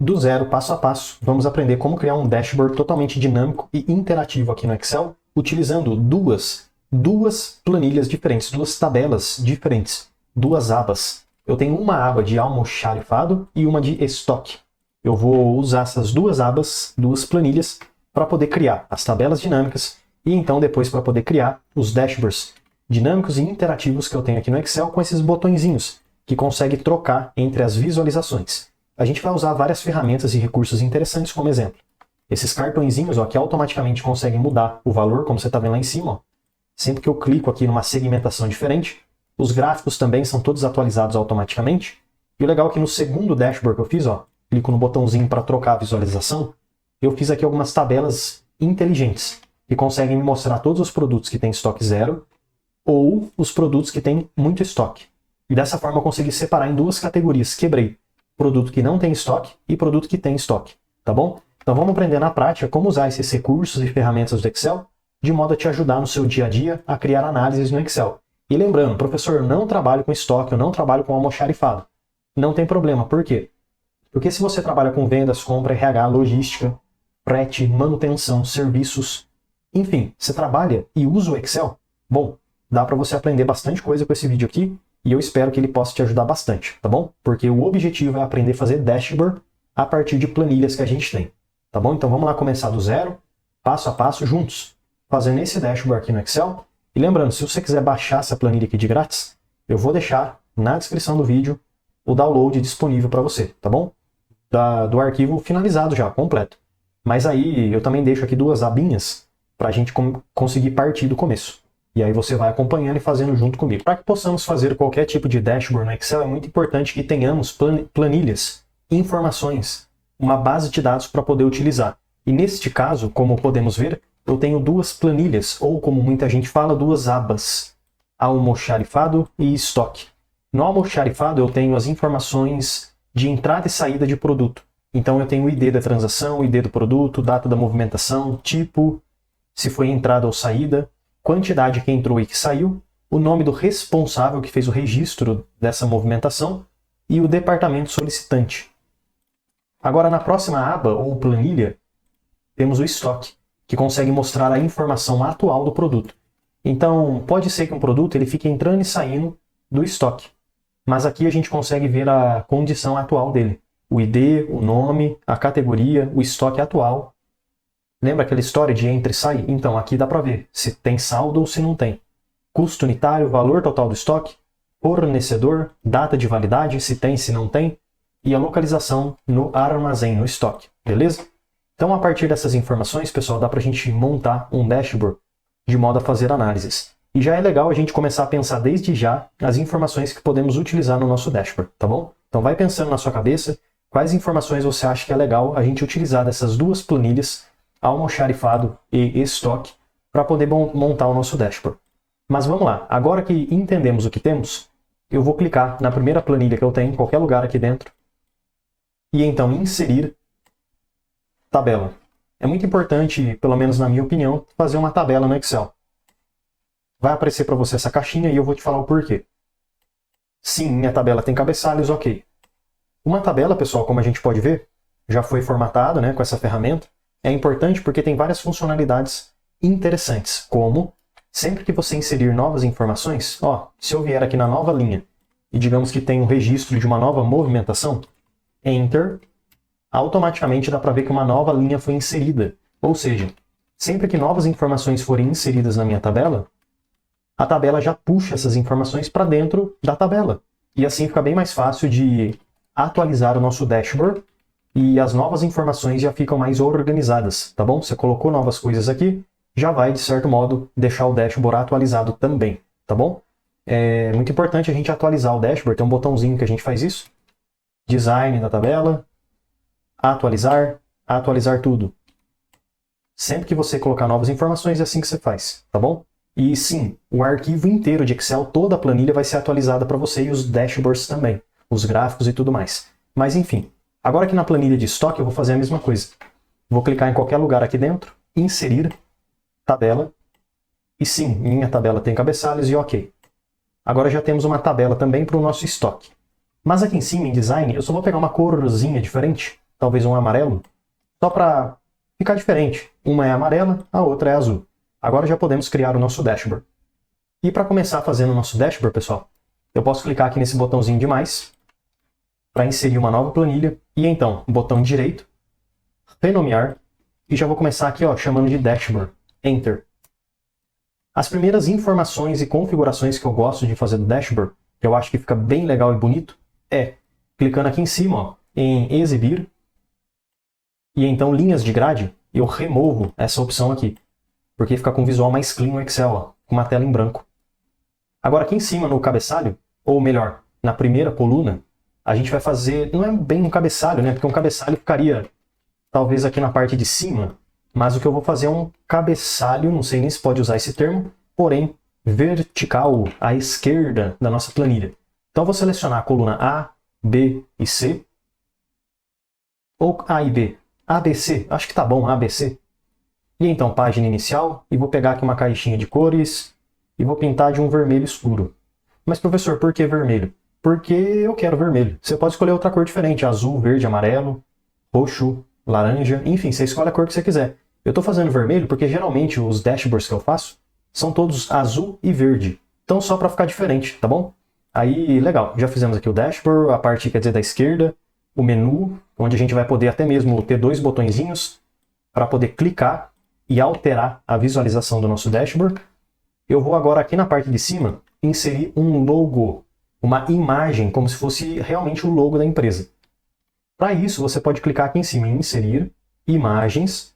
Do zero, passo a passo, vamos aprender como criar um dashboard totalmente dinâmico e interativo aqui no Excel, utilizando duas planilhas diferentes, duas tabelas diferentes, duas abas. Eu tenho uma aba de almoxarifado e uma de estoque. Eu vou usar essas duas abas, duas planilhas, para poder criar as tabelas dinâmicas e então depois para poder criar os dashboards dinâmicos e interativos que eu tenho aqui no Excel com esses botõezinhos que consegue trocar entre as visualizações. A gente vai usar várias ferramentas e recursos interessantes como exemplo. Esses cartõezinhos ó, que automaticamente conseguem mudar o valor, como você está vendo lá em cima. Ó. Sempre que eu clico aqui numa segmentação diferente, os gráficos também são todos atualizados automaticamente. E o legal é que no segundo dashboard que eu fiz, ó, clico no botãozinho para trocar a visualização, eu fiz aqui algumas tabelas inteligentes, que conseguem me mostrar todos os produtos que têm estoque zero ou os produtos que têm muito estoque. E dessa forma eu consegui separar em duas categorias. Quebrei produto que não tem estoque e produto que tem estoque, tá bom? Então vamos aprender na prática como usar esses recursos e ferramentas do Excel de modo a te ajudar no seu dia a dia a criar análises no Excel. E lembrando, professor, eu não trabalho com estoque, eu não trabalho com almoxarifado. Não tem problema, por quê? Porque se você trabalha com vendas, compra, RH, logística, frete, manutenção, serviços, enfim, você trabalha e usa o Excel, bom, dá para você aprender bastante coisa com esse vídeo aqui e eu espero que ele possa te ajudar bastante, tá bom? Porque o objetivo é aprender a fazer dashboard a partir de planilhas que a gente tem, tá bom? Então vamos lá começar do zero, passo a passo, juntos, fazendo esse dashboard aqui no Excel. E lembrando, se você quiser baixar essa planilha aqui de grátis, eu vou deixar na descrição do vídeo o download disponível para você, tá bom? Do arquivo finalizado já, completo. Mas aí eu também deixo aqui duas abinhas para a gente conseguir partir do começo. E aí você vai acompanhando e fazendo junto comigo. Para que possamos fazer qualquer tipo de dashboard no Excel, é muito importante que tenhamos planilhas, informações, uma base de dados para poder utilizar. E neste caso, como podemos ver, eu tenho duas planilhas, ou como muita gente fala, duas abas, almoxarifado e estoque. No almoxarifado eu tenho as informações de entrada e saída de produto. Então eu tenho o ID da transação, o ID do produto, data da movimentação, tipo, se foi entrada ou saída, quantidade que entrou e que saiu, o nome do responsável que fez o registro dessa movimentação e o departamento solicitante. Agora na próxima aba ou planilha, temos o estoque, que consegue mostrar a informação atual do produto. Então pode ser que um produto ele fique entrando e saindo do estoque, mas aqui a gente consegue ver a condição atual dele. O ID, o nome, a categoria, o estoque atual. Lembra aquela história de entra e sai? Então aqui dá para ver se tem saldo ou se não tem. Custo unitário, valor total do estoque, fornecedor, data de validade, se tem, se não tem, e a localização no armazém, no estoque, beleza? Então a partir dessas informações, pessoal, dá para a gente montar um dashboard de modo a fazer análises. E já é legal a gente começar a pensar desde já as informações que podemos utilizar no nosso dashboard, tá bom? Então vai pensando na sua cabeça quais informações você acha que é legal a gente utilizar dessas duas planilhas, almoxarifado e estoque, para poder montar o nosso dashboard. Mas vamos lá, agora que entendemos o que temos, eu vou clicar na primeira planilha que eu tenho, em qualquer lugar aqui dentro, e então inserir tabela. É muito importante, pelo menos na minha opinião, fazer uma tabela no Excel. Vai aparecer para você essa caixinha e eu vou te falar o porquê. Sim, minha tabela tem cabeçalhos, ok. Uma tabela, pessoal, como a gente pode ver, já foi formatada, né, com essa ferramenta. É importante porque tem várias funcionalidades interessantes, como sempre que você inserir novas informações, ó, se eu vier aqui na nova linha e digamos que tem um registro de uma nova movimentação, Enter, automaticamente dá para ver que uma nova linha foi inserida. Ou seja, sempre que novas informações forem inseridas na minha tabela, a tabela já puxa essas informações para dentro da tabela. E assim fica bem mais fácil de atualizar o nosso dashboard e as novas informações já ficam mais organizadas, tá bom? Você colocou novas coisas aqui, já vai, de certo modo, deixar o dashboard atualizado também, tá bom? É muito importante a gente atualizar o dashboard, tem um botãozinho que a gente faz isso. Design da tabela, atualizar, atualizar tudo. Sempre que você colocar novas informações, é assim que você faz, tá bom? E sim, o arquivo inteiro de Excel, toda a planilha vai ser atualizada para você e os dashboards também, os gráficos e tudo mais. Mas enfim, agora aqui na planilha de estoque eu vou fazer a mesma coisa. Vou clicar em qualquer lugar aqui dentro, inserir, tabela, e sim, minha tabela tem cabeçalhos e ok. Agora já temos uma tabela também para o nosso estoque. Mas aqui em cima, em design, eu só vou pegar uma corzinha diferente talvez um amarelo, só para ficar diferente. Uma é amarela, a outra é azul. Agora já podemos criar o nosso dashboard. E para começar fazendo o nosso dashboard, pessoal, eu posso clicar aqui nesse botãozinho de mais, para inserir uma nova planilha, e então, botão direito, renomear, e já vou começar aqui ó, chamando de dashboard, enter. As primeiras informações e configurações que eu gosto de fazer do dashboard, que eu acho que fica bem legal e bonito, é clicando aqui em cima ó, em exibir, e então linhas de grade, eu removo essa opção aqui, porque fica com um visual mais clean no Excel, ó, com uma tela em branco. Agora aqui em cima no cabeçalho, ou melhor, na primeira coluna, a gente vai fazer, não é bem um cabeçalho, né? Porque um cabeçalho ficaria talvez aqui na parte de cima, mas o que eu vou fazer é um cabeçalho, não sei nem se pode usar esse termo, porém vertical à esquerda da nossa planilha. Então eu vou selecionar a coluna A, B e C, ou A e B, ABC, acho que tá bom, ABC. E então página inicial, e vou pegar aqui uma caixinha de cores, e vou pintar de um vermelho escuro. Mas professor, por que vermelho? Porque eu quero vermelho. Você pode escolher outra cor diferente, azul, verde, amarelo, roxo, laranja, enfim, você escolhe a cor que você quiser. Eu estou fazendo vermelho porque geralmente os dashboards que eu faço são todos azul e verde. Então só para ficar diferente, tá bom? Aí, legal, já fizemos aqui o dashboard, a parte, quer dizer, da esquerda, o menu, onde a gente vai poder até mesmo ter dois botõezinhos para poder clicar e alterar a visualização do nosso dashboard. Eu vou agora aqui na parte de cima inserir um logo, uma imagem, como se fosse realmente o logo da empresa. Para isso, você pode clicar aqui em cima em inserir, imagens,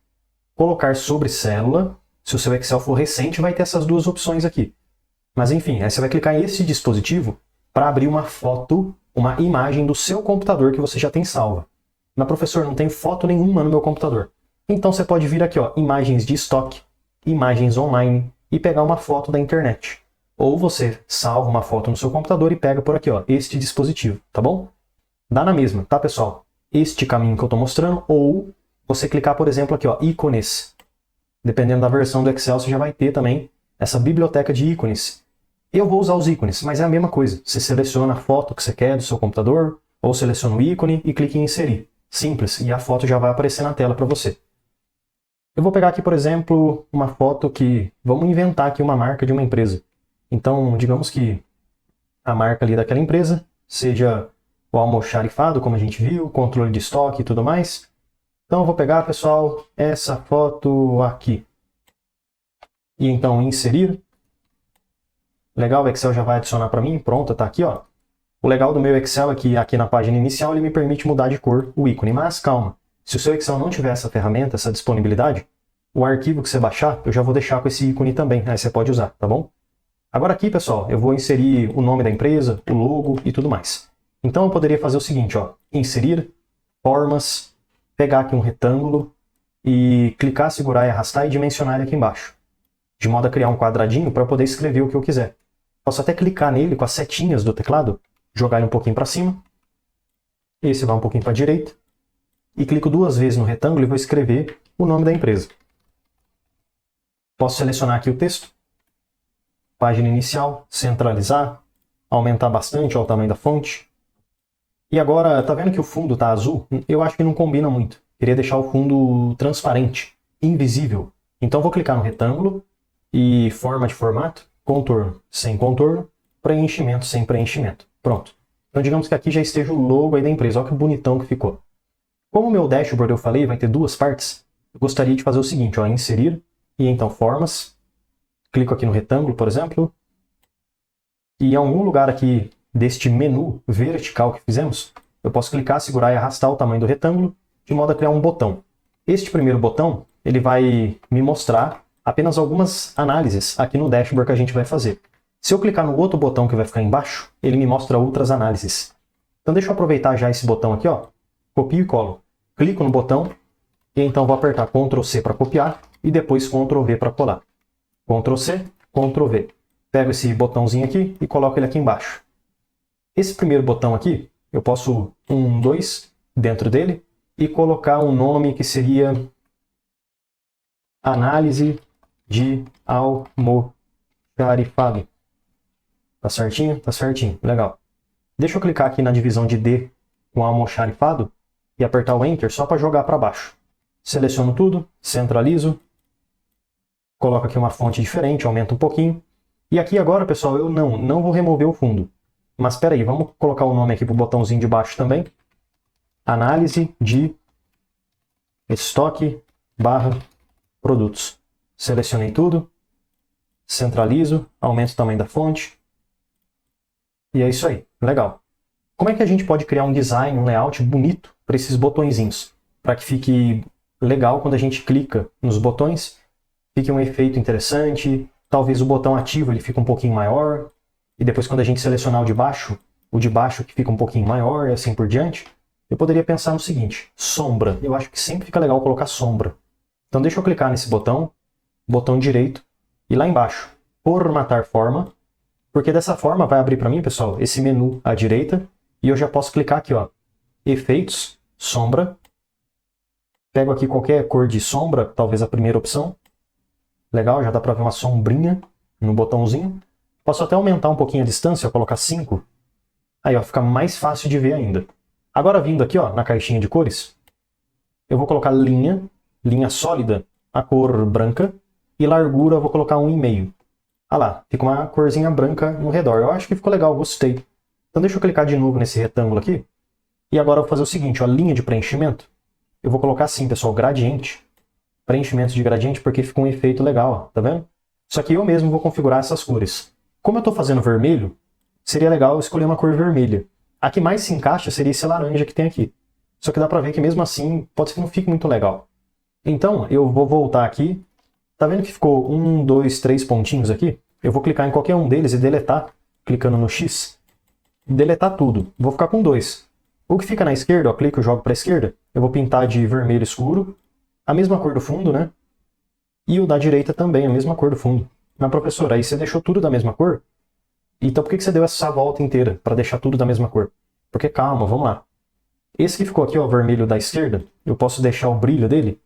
colocar sobre célula. Se o seu Excel for recente, vai ter essas duas opções aqui. Mas enfim, aí você vai clicar em esse dispositivo para abrir uma foto, uma imagem do seu computador que você já tem salva. Mas professor, não tem foto nenhuma no meu computador. Então você pode vir aqui, ó, imagens de estoque, imagens online, e pegar uma foto da internet. Ou você salva uma foto no seu computador e pega por aqui, ó, este dispositivo, tá bom? Dá na mesma, tá pessoal? Este caminho que eu estou mostrando, ou você clicar, por exemplo, aqui, ó, ícones. Dependendo da versão do Excel, você já vai ter também essa biblioteca de ícones. Eu vou usar os ícones, mas é a mesma coisa. Você seleciona a foto que você quer do seu computador, ou seleciona o ícone e clica em inserir. Simples, e a foto já vai aparecer na tela para você. Eu vou pegar aqui, por exemplo, uma foto que... Vamos inventar aqui uma marca de uma empresa. Então, digamos que a marca ali daquela empresa seja o almoxarifado, como a gente viu, controle de estoque e tudo mais. Então, eu vou pegar, pessoal, essa foto aqui. E então, inserir. Legal, o Excel já vai adicionar para mim. Pronto, tá aqui, ó. O legal do meu Excel é que aqui na página inicial ele me permite mudar de cor o ícone. Mas calma. Se o seu Excel não tiver essa ferramenta, essa disponibilidade, o arquivo que você baixar, eu já vou deixar com esse ícone também, aí você pode usar, tá bom? Agora aqui, pessoal, eu vou inserir o nome da empresa, o logo e tudo mais. Então eu poderia fazer o seguinte, ó, inserir, formas, pegar aqui um retângulo e clicar, segurar e arrastar e dimensionar ele aqui embaixo. De modo a criar um quadradinho para eu poder escrever o que eu quiser. Posso até clicar nele com as setinhas do teclado, jogar ele um pouquinho para cima, esse vai um pouquinho para a direita, e clico duas vezes no retângulo e vou escrever o nome da empresa. Posso selecionar aqui o texto, página inicial, centralizar, aumentar bastante ó, o tamanho da fonte. E agora, tá vendo que o fundo tá azul? Eu acho que não combina muito. Queria deixar o fundo transparente, invisível. Então vou clicar no retângulo e forma de formato, contorno sem contorno, preenchimento sem preenchimento. Pronto. Então digamos que aqui já esteja o logo aí da empresa. Olha que bonitão que ficou. Como o meu dashboard, eu falei, vai ter duas partes, eu gostaria de fazer o seguinte, ó, inserir, e então formas, clico aqui no retângulo, por exemplo, e em algum lugar aqui deste menu vertical que fizemos, eu posso clicar, segurar e arrastar o tamanho do retângulo, de modo a criar um botão. Este primeiro botão, ele vai me mostrar apenas algumas análises aqui no dashboard que a gente vai fazer. Se eu clicar no outro botão que vai ficar embaixo, ele me mostra outras análises. Então deixa eu aproveitar já esse botão aqui, ó, copio e colo. Clico no botão e então vou apertar Ctrl C para copiar e depois Ctrl V para colar. Ctrl C, Ctrl V. Pego esse botãozinho aqui e coloco ele aqui embaixo. Esse primeiro botão aqui, eu posso 2 dentro dele e colocar um nome que seria Análise de almoxarifado. Tá certinho? Tá certinho. Legal. Deixa eu clicar aqui na divisão de D com almoxarifado e apertar o Enter só para jogar para baixo. Seleciono tudo, centralizo, coloco aqui uma fonte diferente, aumento um pouquinho. E aqui agora, pessoal, eu não vou remover o fundo. Mas espera aí, vamos colocar o nome aqui para o botãozinho de baixo também. Análise de estoque / produtos. Selecionei tudo, centralizo, aumento o tamanho da fonte. E é isso aí, legal. Como é que a gente pode criar um design, um layout bonito para esses botõezinhos? Para que fique legal quando a gente clica nos botões, fique um efeito interessante, talvez o botão ativo ele fique um pouquinho maior, e depois quando a gente selecionar o de baixo que fica um pouquinho maior e assim por diante. Eu poderia pensar no seguinte, sombra. Eu acho que sempre fica legal colocar sombra. Então deixa eu clicar nesse botão direito, e lá embaixo, formatar forma, porque dessa forma vai abrir para mim, pessoal, esse menu à direita, e eu já posso clicar aqui, ó, efeitos, sombra, pego aqui qualquer cor de sombra, talvez a primeira opção, legal, já dá para ver uma sombrinha no botãozinho, posso até aumentar um pouquinho a distância, colocar 5, aí ó, fica mais fácil de ver ainda. Agora vindo aqui, ó, na caixinha de cores, eu vou colocar linha sólida, a cor branca, e largura eu vou colocar 1,5. Ah lá, fica uma corzinha branca no redor. Eu acho que ficou legal, gostei. Então deixa eu clicar de novo nesse retângulo aqui. E agora eu vou fazer o seguinte, ó, linha de preenchimento. Eu vou colocar assim, pessoal, gradiente. Preenchimento de gradiente, porque fica um efeito legal, ó, tá vendo? Só que eu mesmo vou configurar essas cores. Como eu estou fazendo vermelho, seria legal eu escolher uma cor vermelha. A que mais se encaixa seria esse laranja que tem aqui. Só que dá pra ver que mesmo assim, pode ser que não fique muito legal. Então, eu vou voltar aqui. Tá vendo que ficou 1, 2, 3 pontinhos aqui? Eu vou clicar em qualquer um deles e deletar, clicando no X. Deletar tudo. Vou ficar com 2. O que fica na esquerda, ó, clico e jogo para a esquerda. Eu vou pintar de vermelho escuro, a mesma cor do fundo, né? E o da direita também, a mesma cor do fundo. Mas, professor, aí você deixou tudo da mesma cor? Então por que você deu essa volta inteira para deixar tudo da mesma cor? Porque calma, vamos lá. Esse que ficou aqui, ó, vermelho da esquerda, eu posso deixar o brilho dele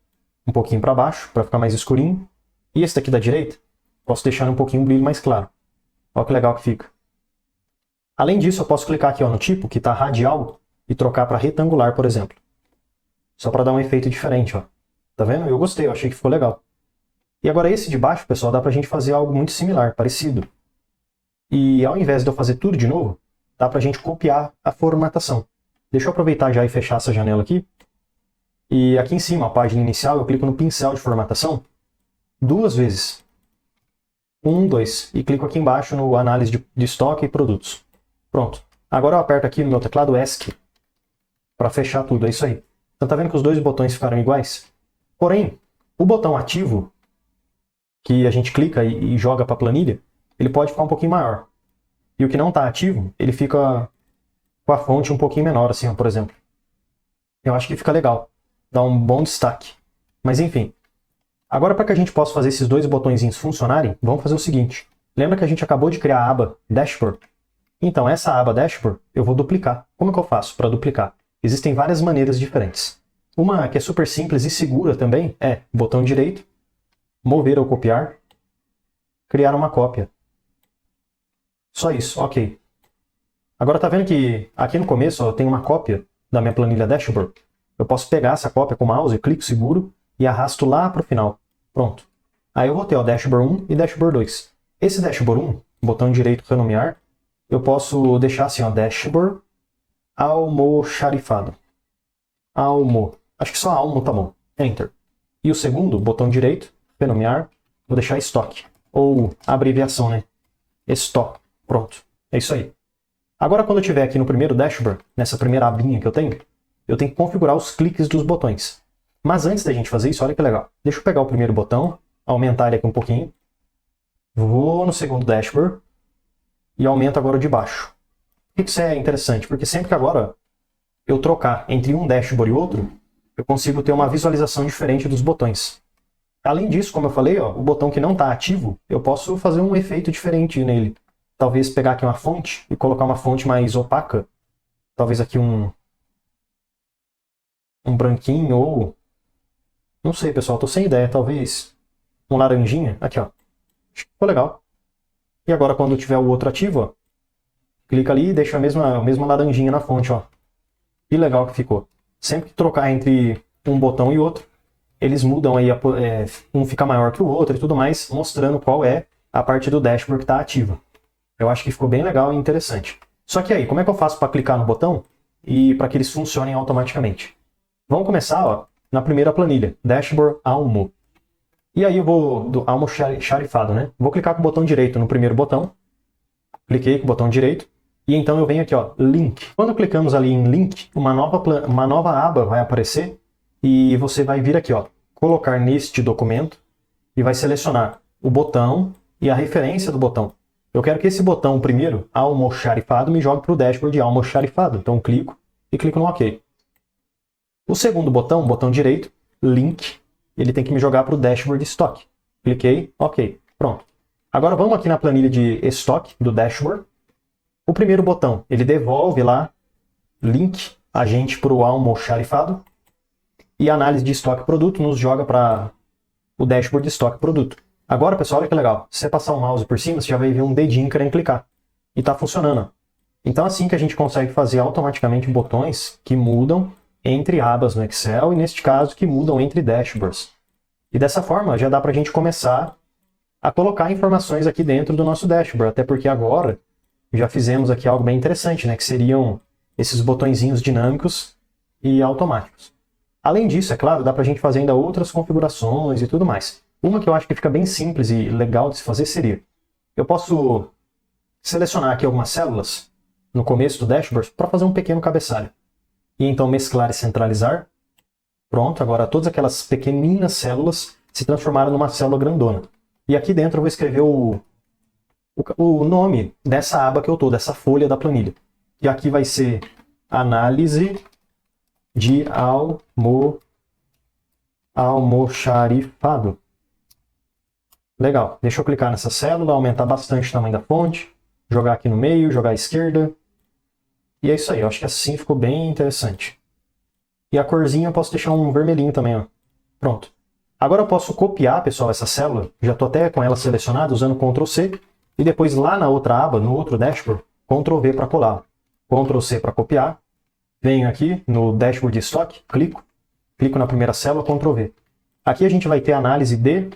um pouquinho para baixo, para ficar mais escurinho. E esse daqui da direita, posso deixar um pouquinho o brilho mais claro. Olha que legal que fica. Além disso, eu posso clicar aqui, ó, no tipo, que está radial, e trocar para retangular, por exemplo. Só para dar um efeito diferente, ó. Tá vendo? Eu gostei, eu achei que ficou legal. E agora esse de baixo, pessoal, dá pra gente fazer algo muito similar, parecido. E ao invés de eu fazer tudo de novo, dá pra gente copiar a formatação. Deixa eu aproveitar já e fechar essa janela aqui. E aqui em cima, a página inicial, eu clico no pincel de formatação 2 vezes. 1, 2. E clico aqui embaixo no análise de estoque e produtos. Pronto. Agora eu aperto aqui no meu teclado ESC para fechar tudo, é isso aí. Então tá vendo que os dois botões ficaram iguais? Porém, o botão ativo, que a gente clica e joga para a planilha, ele pode ficar um pouquinho maior. E o que não está ativo, ele fica com a fonte um pouquinho menor, assim, ó, por exemplo. Eu acho que fica legal. Dá um bom destaque. Mas enfim. Agora, para que a gente possa fazer esses dois botõezinhos funcionarem, vamos fazer o seguinte. Lembra que a gente acabou de criar a aba Dashboard? Então, essa aba Dashboard eu vou duplicar. Como que eu faço para duplicar? Existem várias maneiras diferentes. Uma que é super simples e segura também é botão direito, mover ou copiar, criar uma cópia. Só isso, ok. Agora tá vendo que aqui no começo ó, tem uma cópia da minha planilha Dashboard. Eu posso pegar essa cópia com o mouse, clico seguro e arrasto lá para o final. Pronto. Aí eu vou ter o Dashboard 1 e Dashboard 2. Esse Dashboard 1, botão direito renomear, eu posso deixar assim, ó, Dashboard almoxarifado. Almo. Acho que só almo tá bom. Enter. E o segundo, botão direito, renomear, vou deixar estoque. Ou a abreviação, né? Estoque. Pronto. É isso aí. Agora, quando eu estiver aqui no primeiro dashboard, nessa primeira abinha que eu tenho que configurar os cliques dos botões. Mas antes da gente fazer isso, olha que legal. Deixa eu pegar o primeiro botão, aumentar ele aqui um pouquinho. Vou no segundo dashboard e aumento agora o de baixo. Por que isso é interessante? Porque sempre que agora eu trocar entre um dashboard e outro, eu consigo ter uma visualização diferente dos botões. Além disso, como eu falei, ó, o botão que não está ativo, eu posso fazer um efeito diferente nele. Talvez pegar aqui uma fonte e colocar uma fonte mais opaca. Talvez aqui um branquinho ou... Não sei, pessoal, tô sem ideia. Talvez um laranjinha. Aqui, ó. Acho que ficou legal. E agora, quando tiver o outro ativo, ó, clica ali e deixa a mesma laranjinha na fonte, ó. Que legal que ficou. Sempre que trocar entre um botão e outro, eles mudam aí, um fica maior que o outro e tudo mais, mostrando qual é a parte do dashboard que está ativa. Eu acho que ficou bem legal e interessante. Só que aí, como é que eu faço para clicar no botão e para que eles funcionem automaticamente? Vamos começar ó, na primeira planilha, Dashboard Almo. E aí eu vou do almoxarifado, né? Vou clicar com o botão direito no primeiro botão. Cliquei com o botão direito. E então eu venho aqui, ó, Link. Quando clicamos ali em Link, uma nova aba vai aparecer. E você vai vir aqui, ó, colocar neste documento. E vai selecionar o botão e a referência do botão. Eu quero que esse botão primeiro, almoxarifado, me jogue para o dashboard de almoxarifado. Então clico e clico no OK. O segundo botão, botão direito, Link. Ele tem que me jogar para o dashboard de estoque. Cliquei, OK, pronto. Agora vamos aqui na planilha de estoque do dashboard. O primeiro botão, ele devolve lá, link, a gente para o almoxarifado. E a análise de estoque produto nos joga para o dashboard de estoque produto. Agora, pessoal, olha que legal. Se você passar o mouse por cima, você já vai ver um dedinho querendo clicar. E está funcionando. Então, assim que a gente consegue fazer automaticamente botões que mudam entre abas no Excel e, neste caso, que mudam entre dashboards. E dessa forma, já dá para a gente começar a colocar informações aqui dentro do nosso dashboard, até porque agora já fizemos aqui algo bem interessante, né, que seriam esses botõezinhos dinâmicos e automáticos. Além disso, é claro, dá para a gente fazer ainda outras configurações e tudo mais. Uma que eu acho que fica bem simples e legal de se fazer seria, eu posso selecionar aqui algumas células no começo do dashboard para fazer um pequeno cabeçalho. E então mesclar e centralizar. Pronto, agora todas aquelas pequeninas células se transformaram numa célula grandona. E aqui dentro eu vou escrever o nome dessa aba que eu estou, dessa folha da planilha. E aqui vai ser análise de almoxarifado. Legal, deixa eu clicar nessa célula, aumentar bastante o tamanho da fonte, jogar aqui no meio, jogar à esquerda. E é isso aí, eu acho que assim ficou bem interessante. E a corzinha eu posso deixar um vermelhinho também, ó. Pronto. Agora eu posso copiar, pessoal, essa célula, já estou até com ela selecionada, usando Ctrl C, e depois lá na outra aba, no outro dashboard, Ctrl V para colar. Ctrl C para copiar, venho aqui no dashboard de estoque, clico na primeira célula, Ctrl V. Aqui a gente vai ter análise de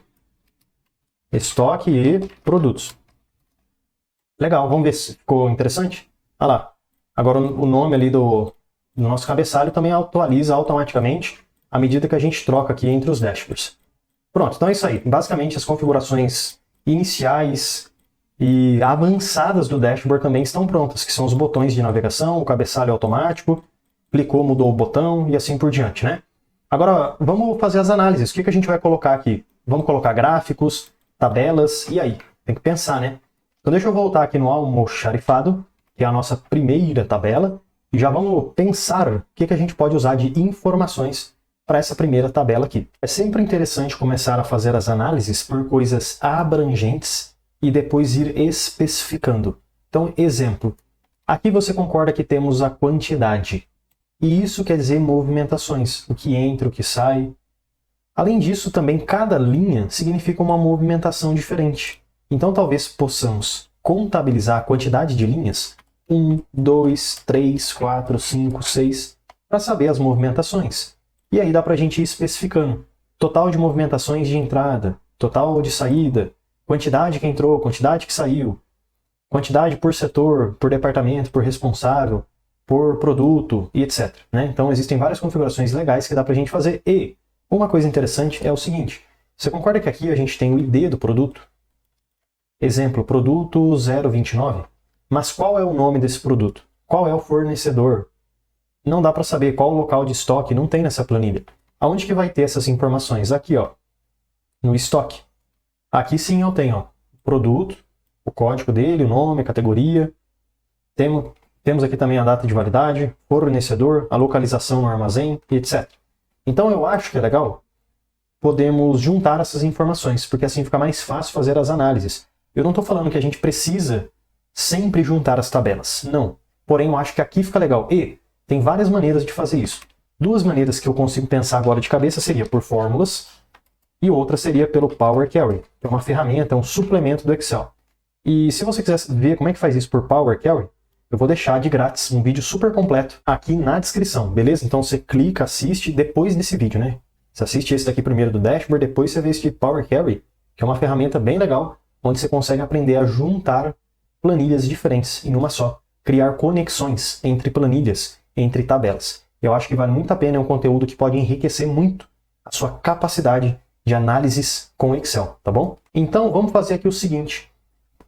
estoque e produtos. Legal, vamos ver se ficou interessante? Olha lá, agora o nome ali do nosso cabeçalho também atualiza automaticamente à medida que a gente troca aqui entre os dashboards. Pronto, então é isso aí. Basicamente as configurações iniciais e avançadas do dashboard também estão prontas, que são os botões de navegação, o cabeçalho automático, clicou, mudou o botão e assim por diante, né? Agora vamos fazer as análises. O que a gente vai colocar aqui? Vamos colocar gráficos, tabelas, e aí? Tem que pensar, né? Então deixa eu voltar aqui no almoxarifado, que é a nossa primeira tabela, e já vamos pensar o que a gente pode usar de informações para essa primeira tabela aqui. É sempre interessante começar a fazer as análises por coisas abrangentes e depois ir especificando. Então, exemplo, aqui você concorda que temos a quantidade. E isso quer dizer movimentações, o que entra, o que sai. Além disso, também cada linha significa uma movimentação diferente. Então talvez possamos contabilizar a quantidade de linhas, 1, 2, 3, 4, 5, 6, para saber as movimentações. E aí dá para a gente ir especificando. Total de movimentações de entrada, total de saída, quantidade que entrou, quantidade que saiu, quantidade por setor, por departamento, por responsável, por produto e etc. Né? Então existem várias configurações legais que dá para a gente fazer. E uma coisa interessante é o seguinte, você concorda que aqui a gente tem o ID do produto? Exemplo, produto 029. Mas qual é o nome desse produto? Qual é o fornecedor? Não dá para saber qual o local de estoque, não tem nessa planilha. Aonde que vai ter essas informações? Aqui, ó, no estoque. Aqui sim eu tenho ó, o produto, o código dele, o nome, a categoria. Temos aqui também a data de validade, fornecedor, a localização no armazém, etc. Então eu acho que é legal podemos juntar essas informações, porque assim fica mais fácil fazer as análises. Eu não estou falando que a gente precisa sempre juntar as tabelas, não. Porém, eu acho que aqui fica legal. E tem várias maneiras de fazer isso. Duas maneiras que eu consigo pensar agora de cabeça seria por fórmulas e outra seria pelo Power Query, que é uma ferramenta, é um suplemento do Excel. E se você quiser ver como é que faz isso por Power Query, eu vou deixar de grátis um vídeo super completo aqui na descrição, beleza? Então você clica, assiste depois desse vídeo, né? Você assiste esse daqui primeiro do Dashboard, depois você vê esse de Power Query, que é uma ferramenta bem legal, onde você consegue aprender a juntar planilhas diferentes em uma só. Criar conexões entre planilhas, entre tabelas. Eu acho que vale muito a pena, é um conteúdo que pode enriquecer muito a sua capacidade de análises com Excel, tá bom? Então vamos fazer aqui o seguinte.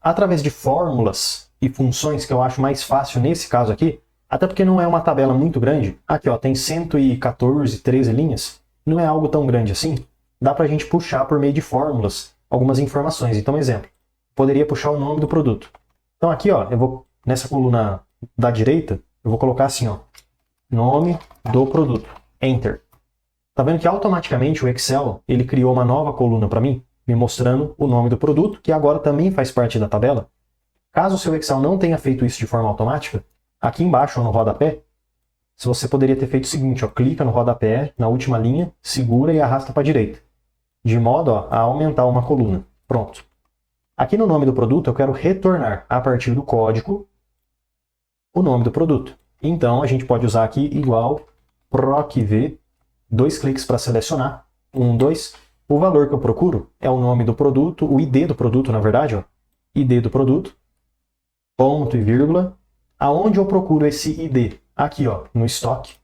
Através de fórmulas e funções, que eu acho mais fácil nesse caso aqui, até porque não é uma tabela muito grande, aqui ó, tem 114, 13 linhas, não é algo tão grande assim, dá pra gente puxar por meio de fórmulas algumas informações. Então, exemplo, poderia puxar o nome do produto. Então aqui ó, eu vou, nessa coluna da direita, eu vou colocar assim ó, nome do produto, Enter. Tá vendo que automaticamente o Excel, ele criou uma nova coluna para mim, me mostrando o nome do produto, que agora também faz parte da tabela. Caso o seu Excel não tenha feito isso de forma automática, aqui embaixo no rodapé, se você poderia ter feito o seguinte, ó, clica no rodapé, na última linha, segura e arrasta para a direita, de modo ó, a aumentar uma coluna. Pronto. Aqui no nome do produto eu quero retornar, a partir do código, o nome do produto. Então a gente pode usar aqui igual procv, 2 cliques para selecionar, 1, 2. O valor que eu procuro é o nome do produto, o ID do produto, na verdade, ó, ID do produto, ponto e vírgula. Aonde eu procuro esse ID? Aqui, ó, no estoque.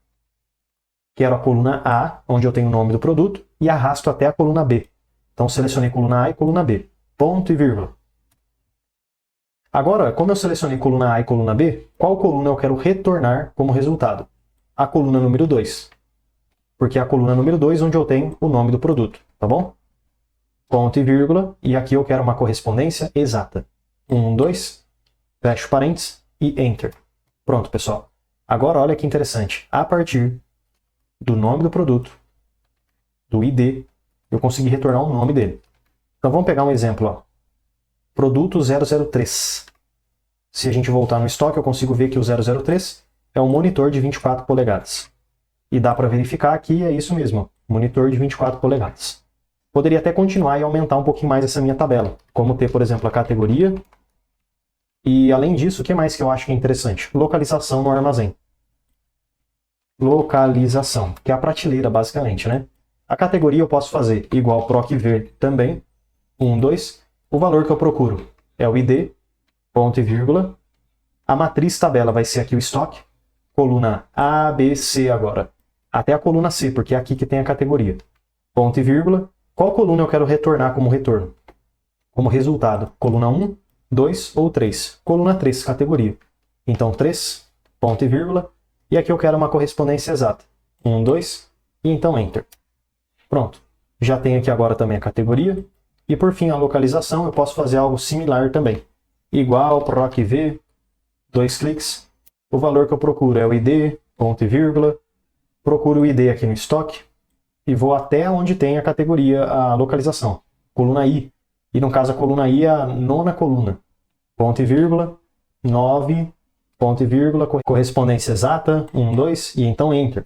Quero a coluna A, onde eu tenho o nome do produto, e arrasto até a coluna B. Então selecionei coluna A e coluna B, ponto e vírgula. Agora, como eu selecionei coluna A e coluna B, qual coluna eu quero retornar como resultado? A coluna número 2. Porque é a coluna número 2 onde eu tenho o nome do produto, tá bom? Ponto e vírgula, e aqui eu quero uma correspondência exata. 1, 2, fecho parênteses e Enter. Pronto, pessoal. Agora olha que interessante. A partir do nome do produto, do ID, eu consegui retornar o nome dele. Então vamos pegar um exemplo, ó. Produto 003. Se a gente voltar no estoque, eu consigo ver que o 003 é um monitor de 24 polegadas. E dá para verificar que é isso mesmo, monitor de 24 polegadas. Poderia até continuar e aumentar um pouquinho mais essa minha tabela, como ter, por exemplo, a categoria. E além disso, o que mais que eu acho que é interessante? Localização no armazém. Localização, que é a prateleira basicamente, né? A categoria eu posso fazer igual procv também, 1, 2. O valor que eu procuro é o ID, ponto e vírgula. A matriz tabela vai ser aqui o estoque, coluna A, B, C agora. Até a coluna C, porque é aqui que tem a categoria. Ponto e vírgula. Qual coluna eu quero retornar como retorno? Como resultado, coluna 1, 2 ou 3. Coluna 3, categoria. Então 3, ponto e vírgula. E aqui eu quero uma correspondência exata. 1, 2 e então Enter. Pronto. Já tenho aqui agora também a categoria. E por fim a localização eu posso fazer algo similar também. Igual procv, 2 cliques. O valor que eu procuro é o ID, ponto e vírgula. Procuro o ID aqui no estoque e vou até onde tem a categoria, a localização, coluna I. E no caso a coluna I é a 9ª coluna, ponto e vírgula, 9, ponto e vírgula, correspondência exata, 1, 2 e então Enter.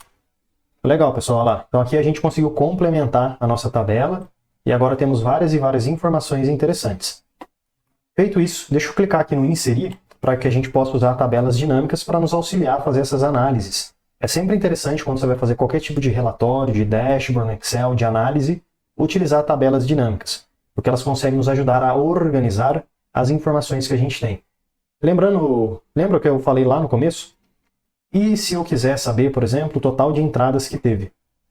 Legal, pessoal, olha lá. Então aqui a gente conseguiu complementar a nossa tabela e agora temos várias e várias informações interessantes. Feito isso, deixa eu clicar aqui no Inserir para que a gente possa usar tabelas dinâmicas para nos auxiliar a fazer essas análises. É sempre interessante quando você vai fazer qualquer tipo de relatório, de dashboard no Excel, de análise, utilizar tabelas dinâmicas, porque elas conseguem nos ajudar a organizar as informações que a gente tem. Lembra o que eu falei lá no começo? E se eu quiser saber, por exemplo, o total de entradas que teve?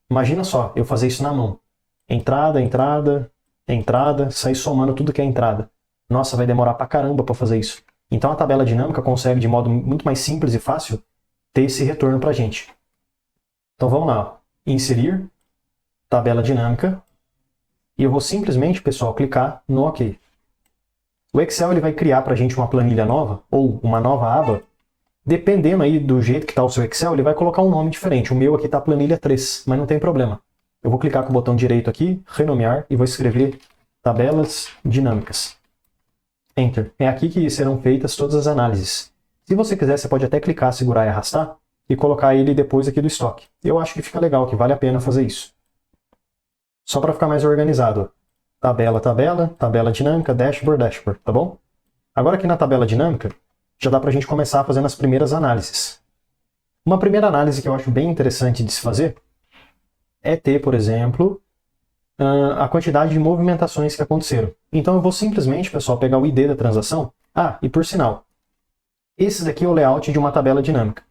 Imagina só, eu fazer isso na mão. Entrada, entrada, entrada, sair somando tudo que é entrada. Nossa, vai demorar pra caramba para fazer isso. Então a tabela dinâmica consegue, de modo muito mais simples e fácil, ter esse retorno para a gente. Então vamos lá, inserir, tabela dinâmica, e eu vou simplesmente, pessoal, clicar no OK. O Excel ele vai criar para a gente uma planilha nova, ou uma nova aba, dependendo aí do jeito que está o seu Excel, ele vai colocar um nome diferente. O meu aqui está planilha 3, mas não tem problema. Eu vou clicar com o botão direito aqui, renomear, e vou escrever tabelas dinâmicas. Enter. É aqui que serão feitas todas as análises. Se você quiser, você pode até clicar, segurar e arrastar e colocar ele depois aqui do estoque. Eu acho que fica legal, que vale a pena fazer isso. Só para ficar mais organizado. Tabela, tabela, tabela dinâmica, dashboard, dashboard, tá bom? Agora aqui na tabela dinâmica, já dá para a gente começar fazendo as primeiras análises. Uma primeira análise que eu acho bem interessante de se fazer é ter, por exemplo, a quantidade de movimentações que aconteceram. Então eu vou simplesmente, pessoal, pegar o ID da transação. Ah, e por sinal, esse daqui é o layout de uma tabela dinâmica.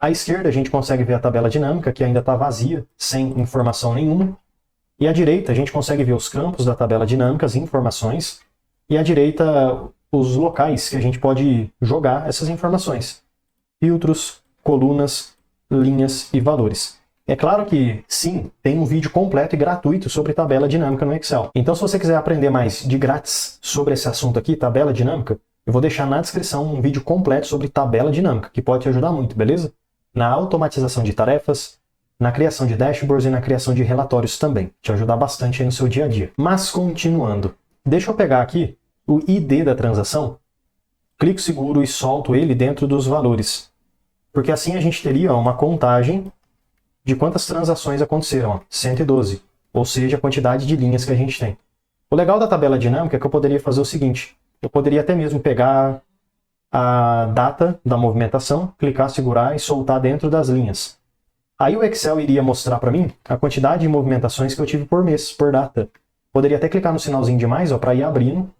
À esquerda a gente consegue ver a tabela dinâmica, que ainda está vazia, sem informação nenhuma. E à direita a gente consegue ver os campos da tabela dinâmica, as informações. E à direita os locais que a gente pode jogar essas informações. Filtros, colunas, linhas e valores. É claro que, sim, tem um vídeo completo e gratuito sobre tabela dinâmica no Excel. Então, se você quiser aprender mais de grátis sobre esse assunto aqui, tabela dinâmica, eu vou deixar na descrição um vídeo completo sobre tabela dinâmica, que pode te ajudar muito, beleza? Na automatização de tarefas, na criação de dashboards e na criação de relatórios também. Te ajudar bastante aí no seu dia a dia. Mas, continuando, deixa eu pegar aqui o ID da transação, clico seguro e solto ele dentro dos valores. Porque assim a gente teria uma contagem de quantas transações aconteceram, 112, ou seja, a quantidade de linhas que a gente tem. O legal da tabela dinâmica é que eu poderia fazer o seguinte, eu poderia até mesmo pegar a data da movimentação, clicar, segurar e soltar dentro das linhas. Aí o Excel iria mostrar para mim a quantidade de movimentações que eu tive por mês, por data. Poderia até clicar no sinalzinho de mais para ir abrindo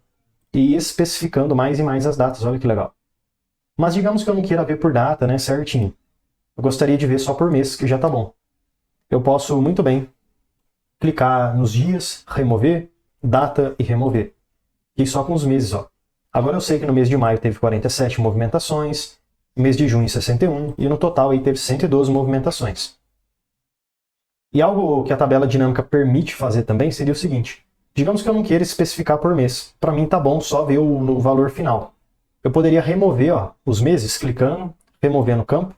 e especificando mais e mais as datas, olha que legal. Mas digamos que eu não queira ver por data, né, certinho. Eu gostaria de ver só por mês, que já tá bom. Eu posso muito bem clicar nos dias, remover, data e remover. E só com os meses, ó. Agora eu sei que no mês de maio teve 47 movimentações, no mês de junho 61 e no total aí teve 112 movimentações. E algo que a tabela dinâmica permite fazer também seria o seguinte. Digamos que eu não queira especificar por mês. Para mim tá bom só ver o valor final. Eu poderia remover, ó, os meses clicando, removendo o campo.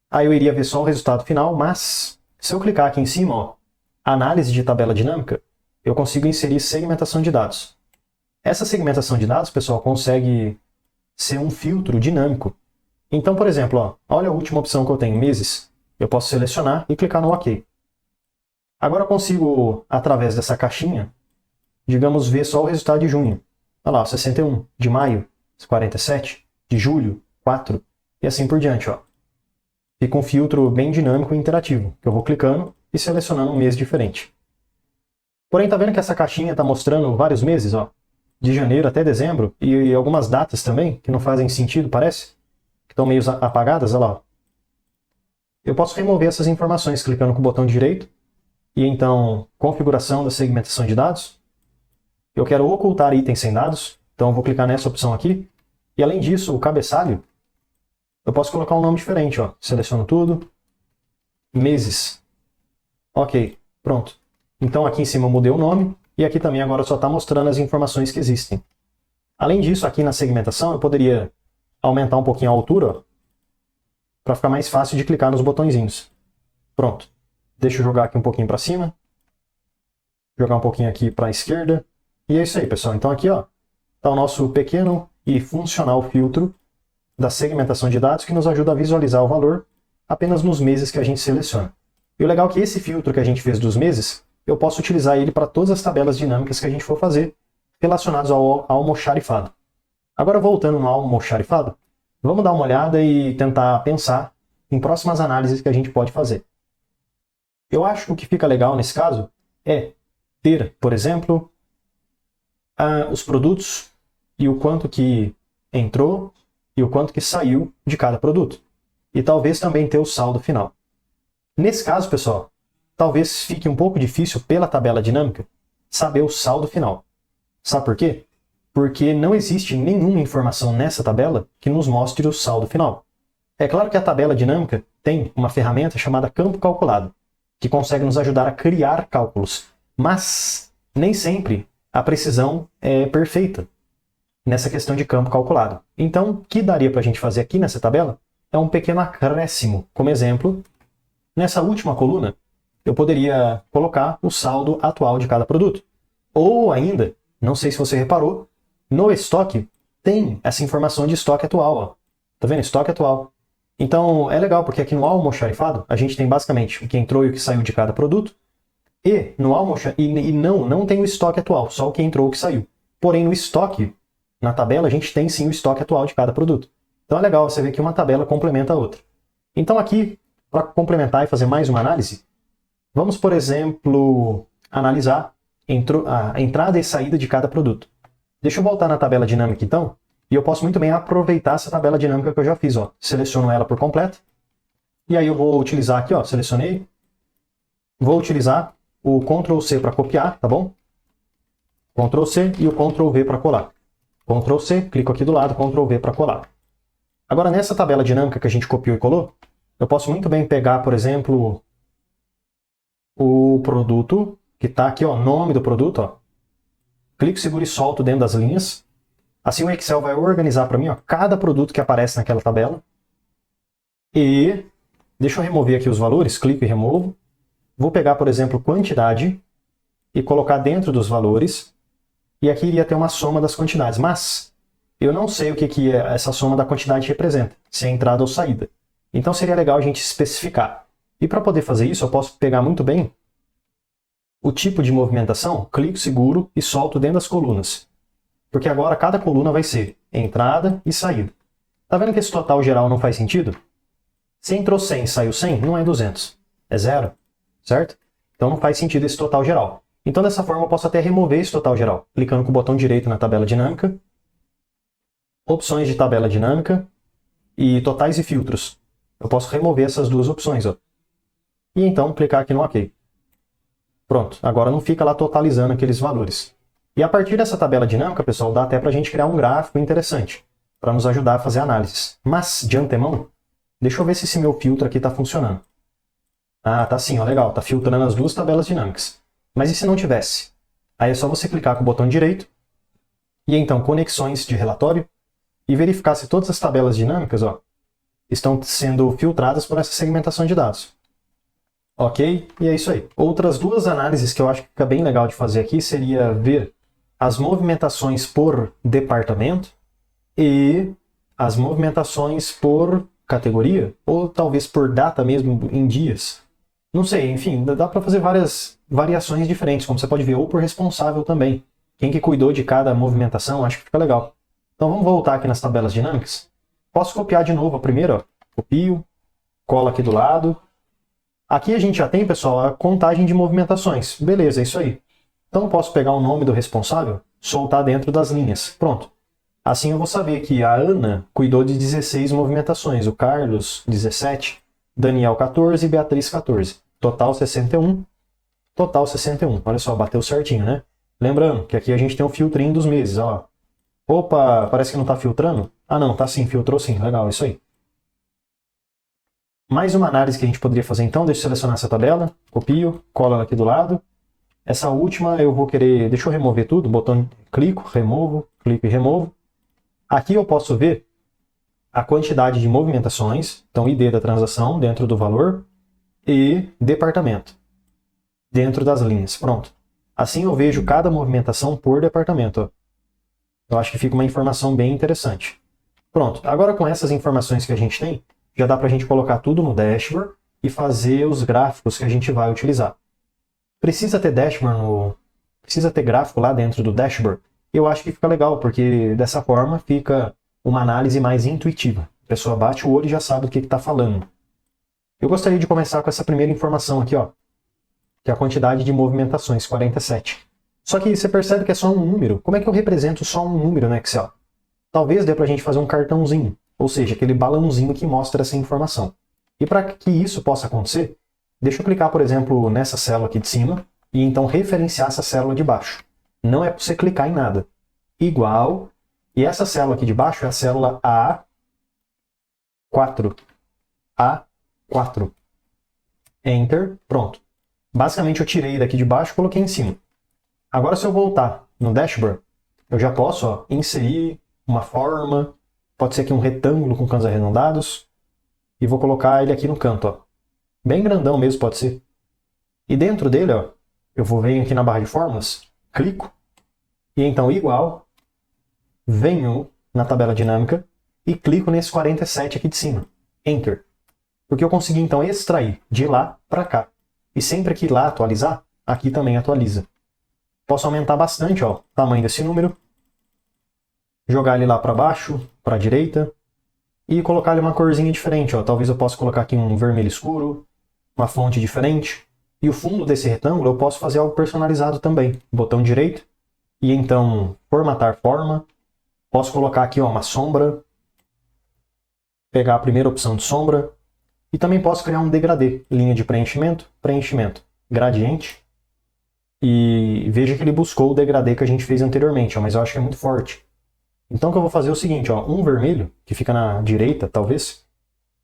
Aí eu iria ver só o resultado final, mas se eu clicar aqui em cima, ó, análise de tabela dinâmica, eu consigo inserir segmentação de dados. Essa segmentação de dados, pessoal, consegue ser um filtro dinâmico. Então, por exemplo, ó, olha a última opção que eu tenho, meses. Eu posso selecionar e clicar no OK. Agora eu consigo, através dessa caixinha, digamos, ver só o resultado de junho. Olha lá, 61, de maio, 47, de julho, 4, e assim por diante, ó. Fica um filtro bem dinâmico e interativo, que eu vou clicando e selecionando um mês diferente. Porém, tá vendo que essa caixinha está mostrando vários meses, ó, de janeiro até dezembro, e algumas datas também, que não fazem sentido, parece, que estão meio apagadas, olha lá. Ó. Eu posso remover essas informações clicando com o botão direito, e então, configuração da segmentação de dados. Eu quero ocultar itens sem dados, então eu vou clicar nessa opção aqui, e além disso, o cabeçalho, eu posso colocar um nome diferente, ó. Seleciono tudo. Meses. Ok, pronto. Então aqui em cima eu mudei o nome e aqui também agora só está mostrando as informações que existem. Além disso, aqui na segmentação eu poderia aumentar um pouquinho a altura para ficar mais fácil de clicar nos botõezinhos. Pronto. Deixa eu jogar aqui um pouquinho para cima. Jogar um pouquinho aqui para a esquerda. E é isso aí, pessoal. Então aqui, ó, está o nosso pequeno e funcional filtro da segmentação de dados que nos ajuda a visualizar o valor apenas nos meses que a gente seleciona. E o legal é que esse filtro que a gente fez dos meses, eu posso utilizar ele para todas as tabelas dinâmicas que a gente for fazer relacionadas ao almoxarifado. Agora voltando no almoxarifado, vamos dar uma olhada e tentar pensar em próximas análises que a gente pode fazer. Eu acho que o que fica legal nesse caso é ter, por exemplo, os produtos e o quanto que entrou e o quanto que saiu de cada produto. E talvez também ter o saldo final. Nesse caso, pessoal, talvez fique um pouco difícil pela tabela dinâmica saber o saldo final. Sabe por quê? Porque não existe nenhuma informação nessa tabela que nos mostre o saldo final. É claro que a tabela dinâmica tem uma ferramenta chamada campo calculado, que consegue nos ajudar a criar cálculos, mas nem sempre a precisão é perfeita nessa questão de campo calculado. Então, o que daria para a gente fazer aqui nessa tabela é um pequeno acréscimo. Como exemplo, nessa última coluna, eu poderia colocar o saldo atual de cada produto. Ou ainda, não sei se você reparou, no estoque tem essa informação de estoque atual. Ó. Tá vendo? Estoque atual. Então, é legal, porque aqui no almoxarifado, a gente tem basicamente o que entrou e o que saiu de cada produto. E no não tem o estoque atual, só o que entrou e o que saiu. Porém, no estoque, na tabela, a gente tem sim o estoque atual de cada produto. Então é legal você ver que uma tabela complementa a outra. Então aqui, para complementar e fazer mais uma análise, vamos, por exemplo, analisar a entrada e saída de cada produto. Deixa eu voltar na tabela dinâmica então, e eu posso muito bem aproveitar essa tabela dinâmica que eu já fiz. Ó. Seleciono ela por completo, e aí eu vou utilizar aqui, ó, selecionei, vou utilizar o Ctrl C para copiar, tá bom? Ctrl C e o Ctrl V para colar. Ctrl C, clico aqui do lado, Ctrl V para colar. Agora nessa tabela dinâmica que a gente copiou e colou, eu posso muito bem pegar, por exemplo, o produto, que está aqui, ó, nome do produto, ó. Clico, seguro e solto dentro das linhas. Assim o Excel vai organizar para mim, ó, cada produto que aparece naquela tabela. E deixa eu remover aqui os valores, clico e removo. Vou pegar, por exemplo, quantidade e colocar dentro dos valores. E aqui iria ter uma soma das quantidades, mas eu não sei o que essa soma da quantidade representa, se é entrada ou saída. Então seria legal a gente especificar. E para poder fazer isso, eu posso pegar muito bem o tipo de movimentação, clico, seguro e solto dentro das colunas. Porque agora cada coluna vai ser entrada e saída. Tá vendo que esse total geral não faz sentido? Se entrou 100 e saiu 100, não é 200, é zero, certo? Então não faz sentido esse total geral. Então dessa forma eu posso até remover esse total geral, clicando com o botão direito na tabela dinâmica, opções de tabela dinâmica e totais e filtros. Eu posso remover essas duas opções, ó. E então clicar aqui no OK. Pronto, agora não fica lá totalizando aqueles valores. E a partir dessa tabela dinâmica, pessoal, dá até para a gente criar um gráfico interessante, para nos ajudar a fazer análises. Mas, de antemão, deixa eu ver se esse meu filtro aqui está funcionando. Ah, tá sim, ó, legal, está filtrando as duas tabelas dinâmicas. Mas e se não tivesse? Aí é só você clicar com o botão direito, e então conexões de relatório, e verificar se todas as tabelas dinâmicas, ó, estão sendo filtradas por essa segmentação de dados. Ok? E é isso aí. Outras duas análises que eu acho que fica bem legal de fazer aqui seria ver as movimentações por departamento e as movimentações por categoria, ou talvez por data mesmo em dias. Não sei, enfim, dá para fazer várias variações diferentes, como você pode ver, ou por responsável também. Quem que cuidou de cada movimentação, acho que fica legal. Então vamos voltar aqui nas tabelas dinâmicas. Posso copiar de novo a primeira, ó. Copio, colo aqui do lado. Aqui a gente já tem, pessoal, a contagem de movimentações. Beleza, é isso aí. Então eu posso pegar o nome do responsável, soltar dentro das linhas. Pronto. Assim eu vou saber que a Ana cuidou de 16 movimentações, o Carlos 17, Daniel 14 e Beatriz 14. Total 61. Total 61. Olha só, bateu certinho, né? Lembrando que aqui a gente tem o filtrinho dos meses, ó. Opa, parece que não está filtrando? Ah não, tá sim, filtrou sim. Legal, isso aí. Mais uma análise que a gente poderia fazer então, deixa eu selecionar essa tabela, copio, colo ela aqui do lado. Essa última eu vou querer, deixa eu remover tudo, botão, clico e removo. Aqui eu posso ver a quantidade de movimentações, então ID da transação dentro do valor e departamento dentro das linhas. Pronto. Assim eu vejo cada movimentação por departamento. Ó. Eu acho que fica uma informação bem interessante. Pronto. Agora com essas informações que a gente tem, já dá para a gente colocar tudo no dashboard e fazer os gráficos que a gente vai utilizar. Precisa ter dashboard precisa ter gráfico lá dentro do dashboard? Eu acho que fica legal, porque dessa forma fica uma análise mais intuitiva. A pessoa bate o olho e já sabe do que está falando. Eu gostaria de começar com essa primeira informação aqui, ó, que é a quantidade de movimentações, 47. Só que você percebe que é só um número. Como é que eu represento só um número no Excel? Talvez dê para a gente fazer um cartãozinho, ou seja, aquele balãozinho que mostra essa informação. E para que isso possa acontecer, deixa eu clicar, por exemplo, nessa célula aqui de cima e então referenciar essa célula de baixo. Não é para você clicar em nada. Igual, e essa célula aqui de baixo é a célula A4. A4. Enter, pronto. Basicamente eu tirei daqui de baixo e coloquei em cima. Agora se eu voltar no dashboard, eu já posso, ó, inserir uma forma, pode ser aqui um retângulo com cantos arredondados, e vou colocar ele aqui no canto, ó. Bem grandão mesmo pode ser. E dentro dele, ó, eu vou vir aqui na barra de fórmulas, clico, e então igual, venho na tabela dinâmica e clico nesse 47 aqui de cima, Enter. Porque eu consegui então extrair de lá para cá. E sempre que lá atualizar, aqui também atualiza. Posso aumentar bastante, ó, o tamanho desse número, jogar ele lá para baixo, para a direita, e colocar ali uma corzinha diferente. Ó. Talvez eu possa colocar aqui um vermelho escuro, uma fonte diferente. E o fundo desse retângulo eu posso fazer algo personalizado também. Botão direito e então formatar forma. Posso colocar aqui ó, uma sombra, pegar a primeira opção de sombra e também posso criar um degradê, linha de preenchimento, preenchimento, gradiente. E veja que ele buscou o degradê que a gente fez anteriormente, ó, mas eu acho que é muito forte. Então o que eu vou fazer é o seguinte, ó, um vermelho, que fica na direita talvez,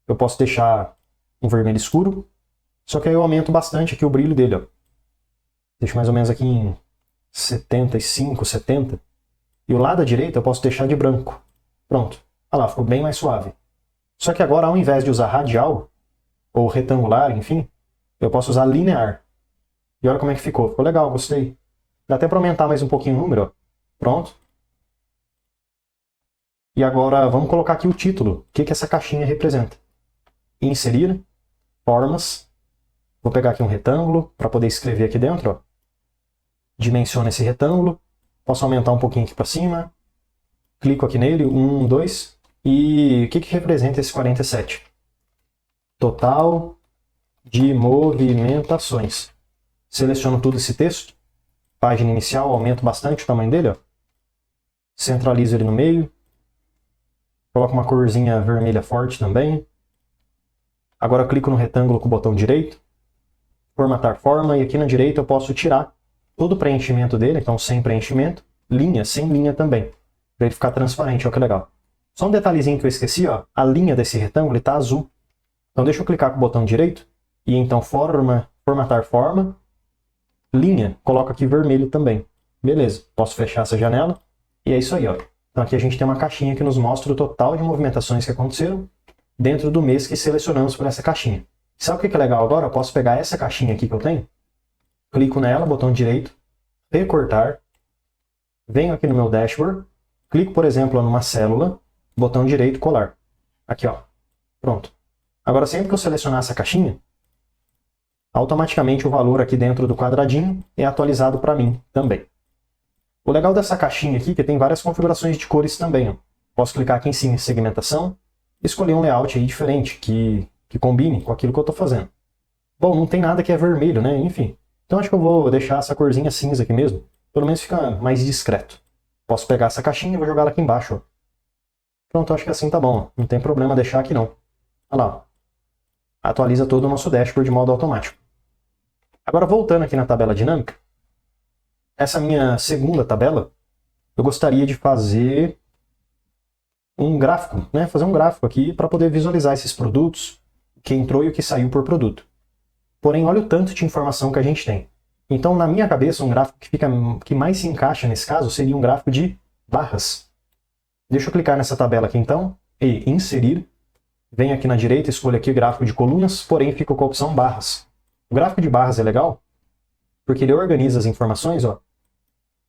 eu posso deixar um vermelho escuro, só que aí eu aumento bastante aqui o brilho dele. Ó. Deixo mais ou menos aqui em 75, 70. E o lado da direita eu posso deixar de branco. Pronto. Olha lá, ficou bem mais suave. Só que agora, ao invés de usar radial, ou retangular, enfim, eu posso usar linear. E olha como é que ficou. Ficou legal, gostei. Dá até para aumentar mais um pouquinho o número. Ó. Pronto. E agora vamos colocar aqui o título. O que essa caixinha representa? Inserir, formas. Vou pegar aqui um retângulo para poder escrever aqui dentro. Ó. Dimensiona esse retângulo. Posso aumentar um pouquinho aqui para cima. Clico aqui nele, 1, 2. E o que representa esse 47? Total de movimentações. Seleciono tudo esse texto. Página inicial, aumento bastante o tamanho dele. Ó. Centralizo ele no meio. Coloco uma corzinha vermelha forte também. Agora eu clico no retângulo com o botão direito. Formatar forma. E aqui na direita eu posso tirar todo o preenchimento dele. Então sem preenchimento. Linha, sem linha também. Para ele ficar transparente. Olha que legal. Só um detalhezinho que eu esqueci. Ó, a linha desse retângulo está azul. Então deixa eu clicar com o botão direito. E então formatar forma. Linha. Coloco aqui vermelho também. Beleza. Posso fechar essa janela. E é isso aí. Ó. Então aqui a gente tem uma caixinha que nos mostra o total de movimentações que aconteceram dentro do mês que selecionamos por essa caixinha. Sabe o que é legal agora? Eu posso pegar essa caixinha aqui que eu tenho, clico nela, botão direito, recortar, venho aqui no meu dashboard, clico, por exemplo, numa célula, botão direito, colar. Aqui, ó. Pronto. Agora, sempre que eu selecionar essa caixinha, automaticamente o valor aqui dentro do quadradinho é atualizado para mim também. O legal dessa caixinha aqui é que tem várias configurações de cores também. Ó. Posso clicar aqui em cima em segmentação, escolher um layout aí diferente, que combine com aquilo que eu estou fazendo. Bom, não tem nada que é vermelho, né? Enfim. Então acho que eu vou deixar essa corzinha cinza aqui mesmo. Pelo menos fica mais discreto. Posso pegar essa caixinha e vou jogar ela aqui embaixo. Ó. Pronto, acho que assim tá bom. Ó. Não tem problema deixar aqui não. Olha lá. Ó. Atualiza todo o nosso dashboard de modo automático. Agora voltando aqui na tabela dinâmica. Essa minha segunda tabela, eu gostaria de fazer um gráfico, né? Fazer um gráfico aqui para poder visualizar esses produtos, o que entrou e o que saiu por produto. Porém, olha o tanto de informação que a gente tem. Então, na minha cabeça, um gráfico que mais se encaixa nesse caso seria um gráfico de barras. Deixa eu clicar nessa tabela aqui então, e inserir. Venho aqui na direita, escolho aqui o gráfico de colunas, porém fico com a opção barras. O gráfico de barras é legal, porque ele organiza as informações, ó,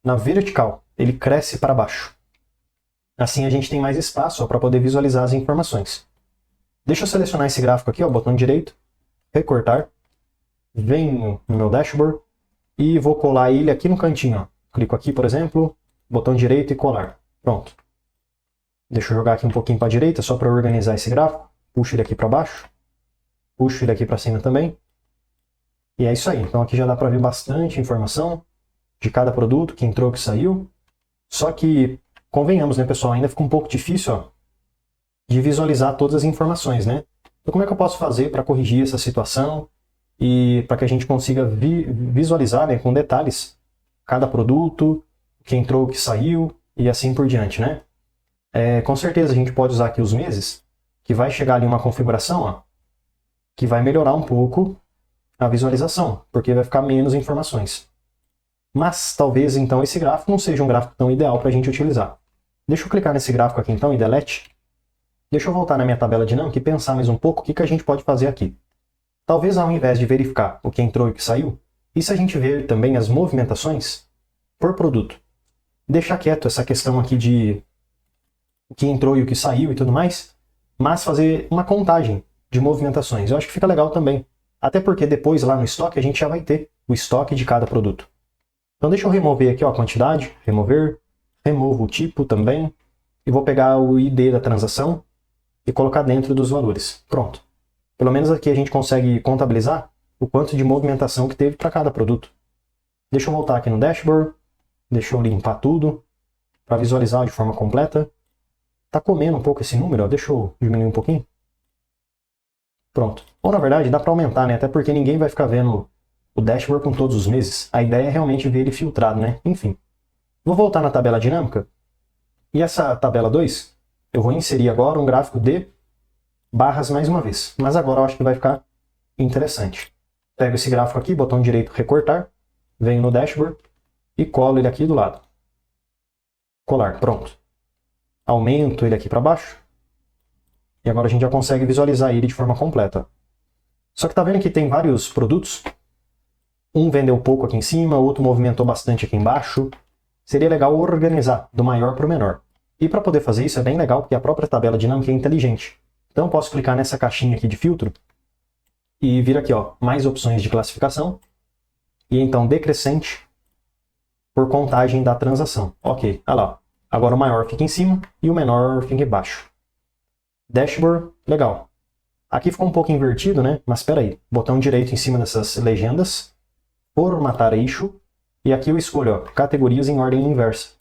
na vertical, ele cresce para baixo. Assim a gente tem mais espaço para poder visualizar as informações. Deixa eu selecionar esse gráfico aqui, ó, botão direito, recortar, venho no meu dashboard e vou colar ele aqui no cantinho. Ó. Clico aqui, por exemplo, botão direito e colar. Pronto. Deixa eu jogar aqui um pouquinho para a direita, só para organizar esse gráfico. Puxo ele aqui para baixo, puxo ele aqui para cima também. E é isso aí. Então aqui já dá para ver bastante informação de cada produto, que entrou, que saiu. Só que, convenhamos, né, pessoal, ainda fica um pouco difícil ó, de visualizar todas as informações, né? Então como é que eu posso fazer para corrigir essa situação e para que a gente consiga visualizar né, com detalhes cada produto, o que entrou, o que saiu e assim por diante, né? Com certeza a gente pode usar aqui os meses, que vai chegar ali uma configuração ó, que vai melhorar um pouco a visualização, porque vai ficar menos informações. Mas talvez então esse gráfico não seja um gráfico tão ideal para a gente utilizar. Deixa eu clicar nesse gráfico aqui então e delete. Deixa eu voltar na minha tabela dinâmica e pensar mais um pouco o que a gente pode fazer aqui. Talvez ao invés de verificar o que entrou e o que saiu, e se a gente ver também as movimentações por produto. Deixar quieto essa questão aqui de o que entrou e o que saiu e tudo mais, mas fazer uma contagem de movimentações. Eu acho que fica legal também. Até porque depois lá no estoque a gente já vai ter o estoque de cada produto. Então deixa eu remover aqui ó, a quantidade, remover, removo o tipo também, e vou pegar o ID da transação, e colocar dentro dos valores. Pronto. Pelo menos aqui a gente consegue contabilizar o quanto de movimentação que teve para cada produto. Deixa eu voltar aqui no dashboard, deixa eu limpar tudo para visualizar de forma completa. Tá comendo um pouco esse número, ó. Deixa eu diminuir um pouquinho. Pronto. Ou na verdade dá para aumentar, né? Até porque ninguém vai ficar vendo o dashboard com todos os meses. A ideia é realmente ver ele filtrado, né? Enfim. Vou voltar na tabela dinâmica. E essa tabela 2, eu vou inserir agora um gráfico de barras mais uma vez. Mas agora eu acho que vai ficar interessante. Pego esse gráfico aqui, botão direito recortar, venho no dashboard e colo ele aqui do lado. Colar, pronto. Aumento ele aqui para baixo. E agora a gente já consegue visualizar ele de forma completa. Só que tá vendo que tem vários produtos? Um vendeu pouco aqui em cima, o outro movimentou bastante aqui embaixo. Seria legal organizar do maior para o menor. E para poder fazer isso é bem legal porque a própria tabela dinâmica é inteligente. Então eu posso clicar nessa caixinha aqui de filtro e vir aqui, ó, mais opções de classificação. E então decrescente por contagem da transação. Ok, olha lá. Agora o maior fica em cima e o menor fica embaixo. Dashboard, legal. Aqui ficou um pouco invertido, né? Mas espera aí. Botão direito em cima dessas legendas. Formatar eixo. E aqui eu escolho, ó, categorias em ordem inversa.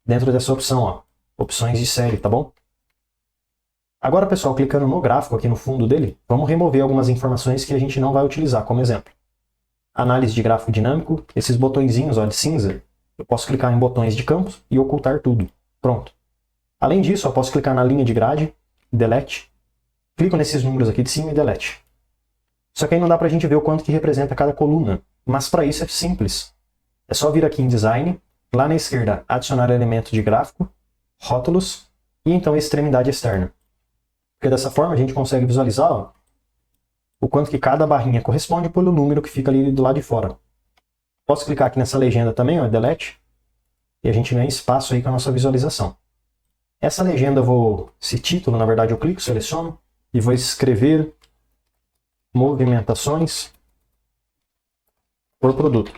Dentro dessa opção, ó, opções de série, tá bom? Agora, pessoal, clicando no gráfico aqui no fundo dele, vamos remover algumas informações que a gente não vai utilizar, como exemplo. Análise de gráfico dinâmico, esses botõezinhos, ó, de cinza, eu posso clicar em botões de campos e ocultar tudo. Pronto. Além disso, eu posso clicar na linha de grade, delete, clico nesses números aqui de cima e delete. Só que aí não dá pra gente ver o quanto que representa cada coluna, mas para isso é simples. É só vir aqui em Design, lá na esquerda, adicionar elemento de gráfico, rótulos e então extremidade externa. Porque dessa forma a gente consegue visualizar, ó, o quanto que cada barrinha corresponde pelo número que fica ali do lado de fora. Posso clicar aqui nessa legenda também, ó, Delete, e a gente ganha espaço aí com a nossa visualização. Essa legenda esse título, na verdade eu clico, seleciono e vou escrever movimentações por produto.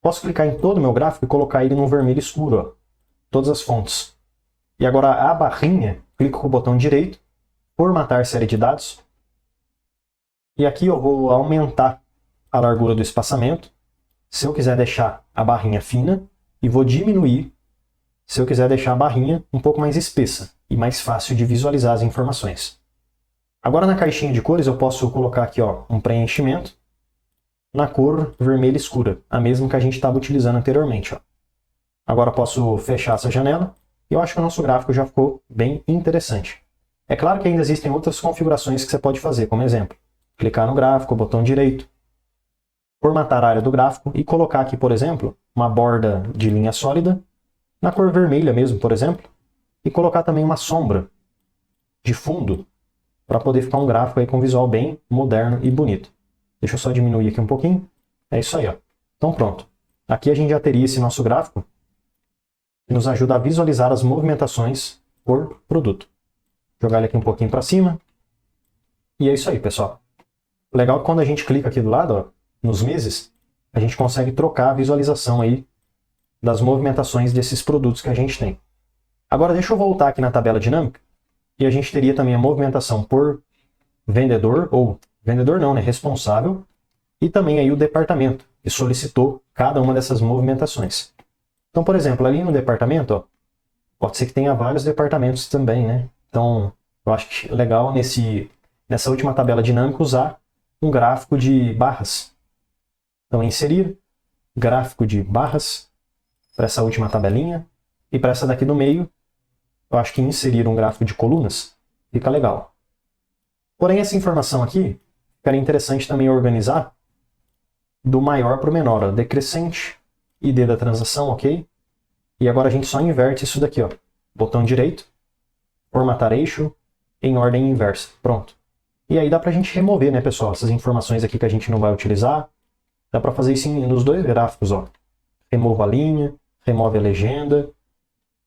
Posso clicar em todo o meu gráfico e colocar ele no vermelho escuro, ó, todas as fontes. E agora a barrinha, clico com o botão direito, formatar série de dados. E aqui eu vou aumentar a largura do espaçamento, se eu quiser deixar a barrinha fina, e vou diminuir se eu quiser deixar a barrinha um pouco mais espessa e mais fácil de visualizar as informações. Agora na caixinha de cores eu posso colocar aqui, ó, um preenchimento na cor vermelha escura, a mesma que a gente estava utilizando anteriormente. Ó. Agora posso fechar essa janela e eu acho que o nosso gráfico já ficou bem interessante. É claro que ainda existem outras configurações que você pode fazer, como exemplo, clicar no gráfico, botão direito, formatar a área do gráfico e colocar aqui, por exemplo, uma borda de linha sólida, na cor vermelha mesmo, por exemplo, e colocar também uma sombra de fundo para poder ficar um gráfico aí com um visual bem moderno e bonito. Deixa eu só diminuir aqui um pouquinho. É isso aí, ó. Então pronto. Aqui a gente já teria esse nosso gráfico que nos ajuda a visualizar as movimentações por produto. Jogar ele aqui um pouquinho para cima. E é isso aí, pessoal. Legal que quando a gente clica aqui do lado, ó, nos meses, a gente consegue trocar a visualização aí das movimentações desses produtos que a gente tem. Agora deixa eu voltar aqui na tabela dinâmica e a gente teria também a movimentação por vendedor, ou vendedor não, né, responsável, e também aí o departamento que solicitou cada uma dessas movimentações. Então, por exemplo, ali no departamento, ó, pode ser que tenha vários departamentos também, né? Então, eu acho que é legal nessa última tabela dinâmica usar um gráfico de barras. Então, inserir gráfico de barras para essa última tabelinha. E para essa daqui do meio, eu acho que inserir um gráfico de colunas fica legal. Porém, essa informação aqui, ficaria interessante também organizar do maior para o menor. Ó, decrescente, ID da transação, ok? E agora a gente só inverte isso daqui, ó. Botão direito, formatar eixo, em ordem inversa. Pronto. E aí dá pra gente remover, né, pessoal, essas informações aqui que a gente não vai utilizar. Dá pra fazer isso nos dois gráficos, ó. Remova a linha, remove a legenda.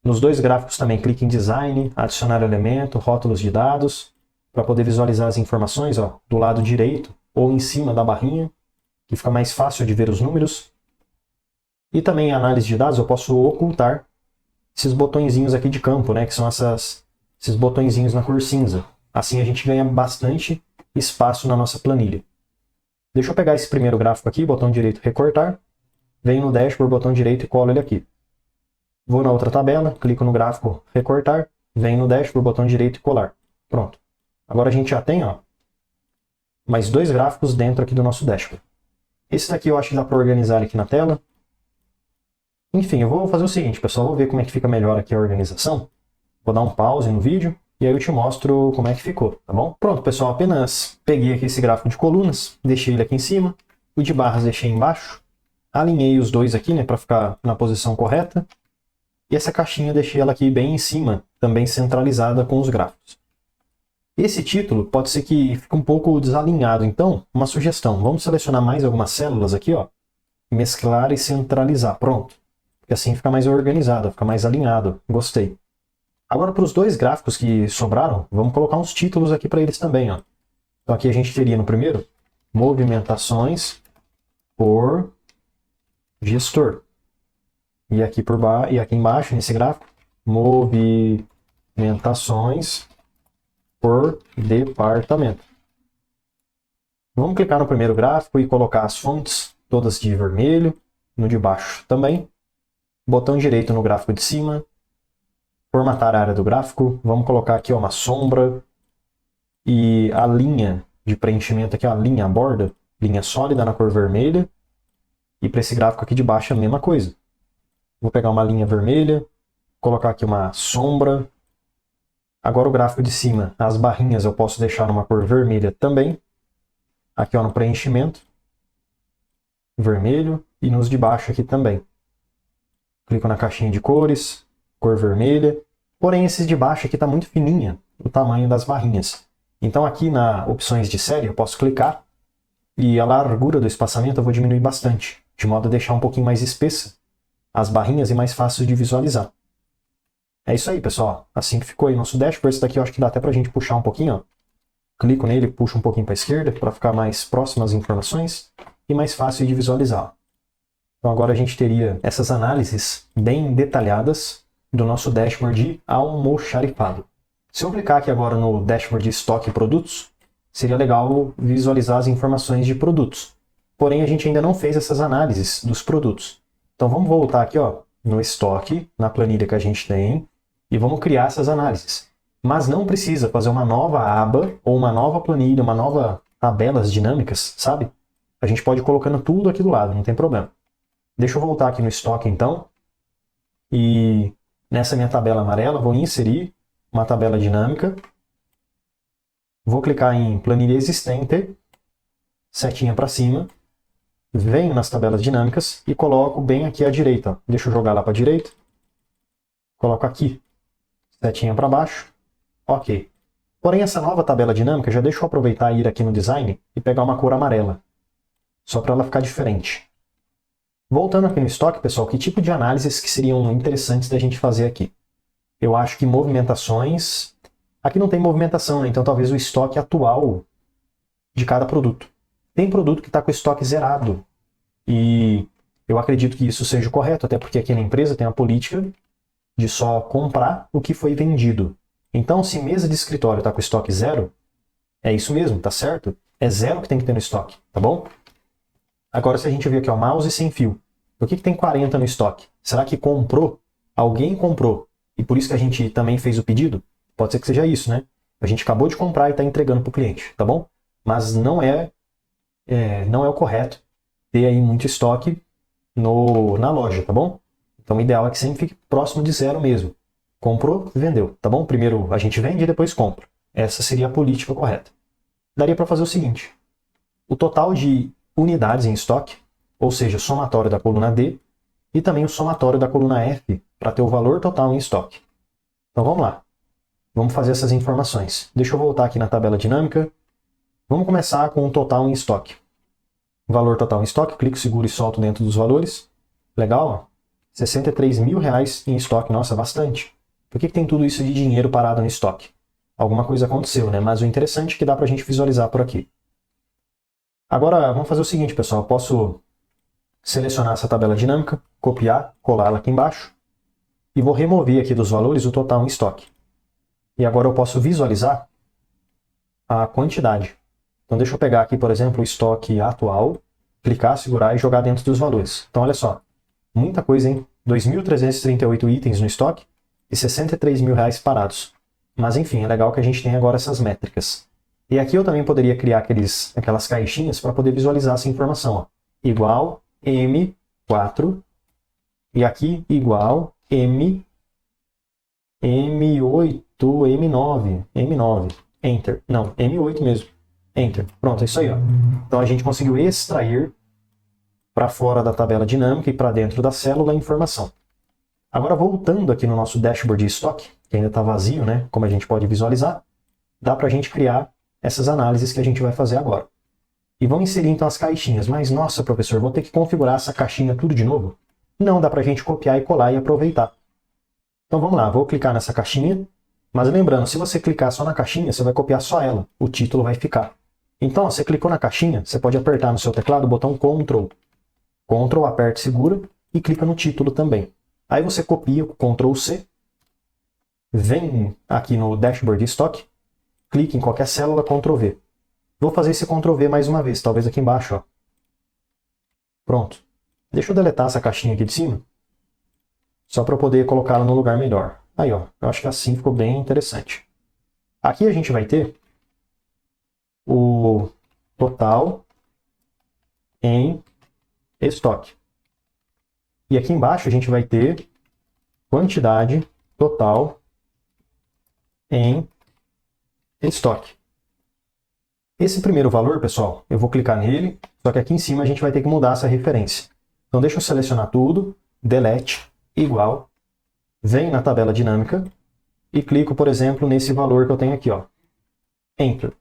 Nos dois gráficos também clique em Design, adicionar elemento, rótulos de dados, para poder visualizar as informações, ó, do lado direito ou em cima da barrinha, que fica mais fácil de ver os números. E também em análise de dados eu posso ocultar esses botõezinhos aqui de campo, né, que são esses botõezinhos na cor cinza. Assim a gente ganha bastante espaço na nossa planilha. Deixa eu pegar esse primeiro gráfico aqui, botão direito recortar, venho no dashboard, botão direito e colo ele aqui. Vou na outra tabela, clico no gráfico recortar, venho no dashboard, botão direito e colar. Pronto. Agora a gente já tem, ó, mais 2 gráficos dentro aqui do nosso dashboard. Esse daqui eu acho que dá para organizar ele aqui na tela. Enfim, eu vou fazer o seguinte, pessoal, vou ver como é que fica melhor aqui a organização. Vou dar um pause no vídeo e aí eu te mostro como é que ficou, tá bom? Pronto, pessoal, apenas peguei aqui esse gráfico de colunas, deixei ele aqui em cima, o de barras deixei embaixo, alinhei os dois aqui, né, para ficar na posição correta, e essa caixinha deixei ela aqui bem em cima, também centralizada com os gráficos. Esse título pode ser que fique um pouco desalinhado, então, uma sugestão, vamos selecionar mais algumas células aqui, ó, mesclar e centralizar, pronto. Porque assim fica mais organizado, fica mais alinhado, gostei. Agora, para os 2 gráficos que sobraram, vamos colocar uns títulos aqui para eles também. Ó. Então, aqui a gente teria no primeiro, movimentações por gestor. E aqui, e aqui embaixo, nesse gráfico, movimentações por departamento. Vamos clicar no primeiro gráfico e colocar as fontes todas de vermelho, no de baixo também. Botão direito no gráfico de cima. Formatar a área do gráfico, vamos colocar aqui ó, uma sombra e a linha de preenchimento aqui, ó, a linha, a borda, linha sólida na cor vermelha. E para esse gráfico aqui de baixo é a mesma coisa. Vou pegar uma linha vermelha, colocar aqui uma sombra. Agora o gráfico de cima, as barrinhas eu posso deixar numa cor vermelha também. Aqui ó, no preenchimento, vermelho e nos de baixo aqui também. Clico na caixinha de cores. Cor vermelha, porém esses de baixo aqui está muito fininha, o tamanho das barrinhas. Então aqui na opções de série eu posso clicar e a largura do espaçamento eu vou diminuir bastante, de modo a deixar um pouquinho mais espessa as barrinhas e mais fácil de visualizar. É isso aí, pessoal. Assim que ficou aí nosso dashboard, esse daqui eu acho que dá até para a gente puxar um pouquinho. Ó. Clico nele, puxo um pouquinho para a esquerda para ficar mais próximo às informações e mais fácil de visualizar. Então agora a gente teria essas análises bem detalhadas do nosso dashboard de almoxarifado. Se eu clicar aqui agora no dashboard de estoque e produtos, seria legal visualizar as informações de produtos. Porém, a gente ainda não fez essas análises dos produtos. Então vamos voltar aqui ó, no estoque, na planilha que a gente tem, e vamos criar essas análises. Mas não precisa fazer uma nova aba, ou uma nova planilha, uma nova tabelas dinâmicas, sabe? A gente pode ir colocando tudo aqui do lado, não tem problema. Deixa eu voltar aqui no estoque então, e nessa minha tabela amarela, vou inserir uma tabela dinâmica. Vou clicar em planilha existente, setinha para cima. Venho nas tabelas dinâmicas e coloco bem aqui à direita. Deixa eu jogar lá para a direita. Coloco aqui, setinha para baixo. Ok. Porém, essa nova tabela dinâmica, já deixa eu aproveitar e ir aqui no design e pegar uma cor amarela. Só para ela ficar diferente. Voltando aqui no estoque, pessoal, que tipo de análises que seriam interessantes da gente fazer aqui? Eu acho que movimentações... Aqui não tem movimentação, né? Então talvez o estoque atual de cada produto. Tem produto que está com o estoque zerado. E eu acredito que isso seja correto, até porque aqui na empresa tem a política de só comprar o que foi vendido. Então, se mesa de escritório está com estoque zero, é isso mesmo, tá certo? É zero que tem que ter no estoque, tá bom? Agora, se a gente ver aqui, ó, mouse sem fio. Por que tem 40 no estoque? Será que comprou? Alguém comprou. E por isso que a gente também fez o pedido? Pode ser que seja isso, né? A gente acabou de comprar e está entregando para o cliente, tá bom? Mas não é o correto ter aí muito estoque na loja, tá bom? Então o ideal é que sempre fique próximo de zero mesmo. Comprou, vendeu, tá bom? Primeiro a gente vende e depois compra. Essa seria a política correta. Daria para fazer o seguinte. O total de unidades em estoque, ou seja, o somatório da coluna D, e também o somatório da coluna F, para ter o valor total em estoque. Então vamos lá. Vamos fazer essas informações. Deixa eu voltar aqui na tabela dinâmica. Vamos começar com o total em estoque. Valor total em estoque, clico, seguro e solto dentro dos valores. Legal, ó. R$63 mil em estoque, nossa, bastante. Por que tem tudo isso de dinheiro parado no estoque? Alguma coisa aconteceu, né? Mas o interessante é que dá para a gente visualizar por aqui. Agora, vamos fazer o seguinte, pessoal. Eu posso selecionar essa tabela dinâmica, copiar, colar ela aqui embaixo, e vou remover aqui dos valores o total em estoque. E agora eu posso visualizar a quantidade. Então deixa eu pegar aqui, por exemplo, o estoque atual, clicar, segurar e jogar dentro dos valores. Então olha só, muita coisa, hein? 2.338 itens no estoque e R$ 63.000 parados. Mas enfim, é legal que a gente tem agora essas métricas. E aqui eu também poderia criar aquelas caixinhas para poder visualizar essa informação. Ó. Igual M4 e aqui igual M8, M9, Enter. Não, M8 mesmo. Enter. Pronto, é isso aí. Ó. Então a gente conseguiu extrair para fora da tabela dinâmica e para dentro da célula a informação. Agora voltando aqui no nosso dashboard de estoque, que ainda está vazio, né? Como a gente pode visualizar, dá para a gente criar essas análises que a gente vai fazer agora. E vamos inserir então as caixinhas. Mas nossa, professor, vou ter que configurar essa caixinha tudo de novo? Não, dá para a gente copiar e colar e aproveitar. Então vamos lá, vou clicar nessa caixinha. Mas lembrando, se você clicar só na caixinha, você vai copiar só ela. O título vai ficar. Então, você clicou na caixinha, você pode apertar no seu teclado o botão Ctrl. Ctrl, aperta e segura e clica no título também. Aí você copia o Ctrl C, vem aqui no dashboard de estoque, clica em qualquer célula, Ctrl V. Vou fazer esse Ctrl V mais uma vez, talvez aqui embaixo. Ó. Pronto. Deixa eu deletar essa caixinha aqui de cima, só para eu poder colocá-la no lugar melhor. Aí, ó, eu acho que assim ficou bem interessante. Aqui a gente vai ter o total em estoque. E aqui embaixo a gente vai ter quantidade total em estoque. Esse primeiro valor, pessoal, eu vou clicar nele, só que aqui em cima a gente vai ter que mudar essa referência. Então deixa eu selecionar tudo, delete, igual, venho na tabela dinâmica e clico, por exemplo, nesse valor que eu tenho aqui, ó, Enter.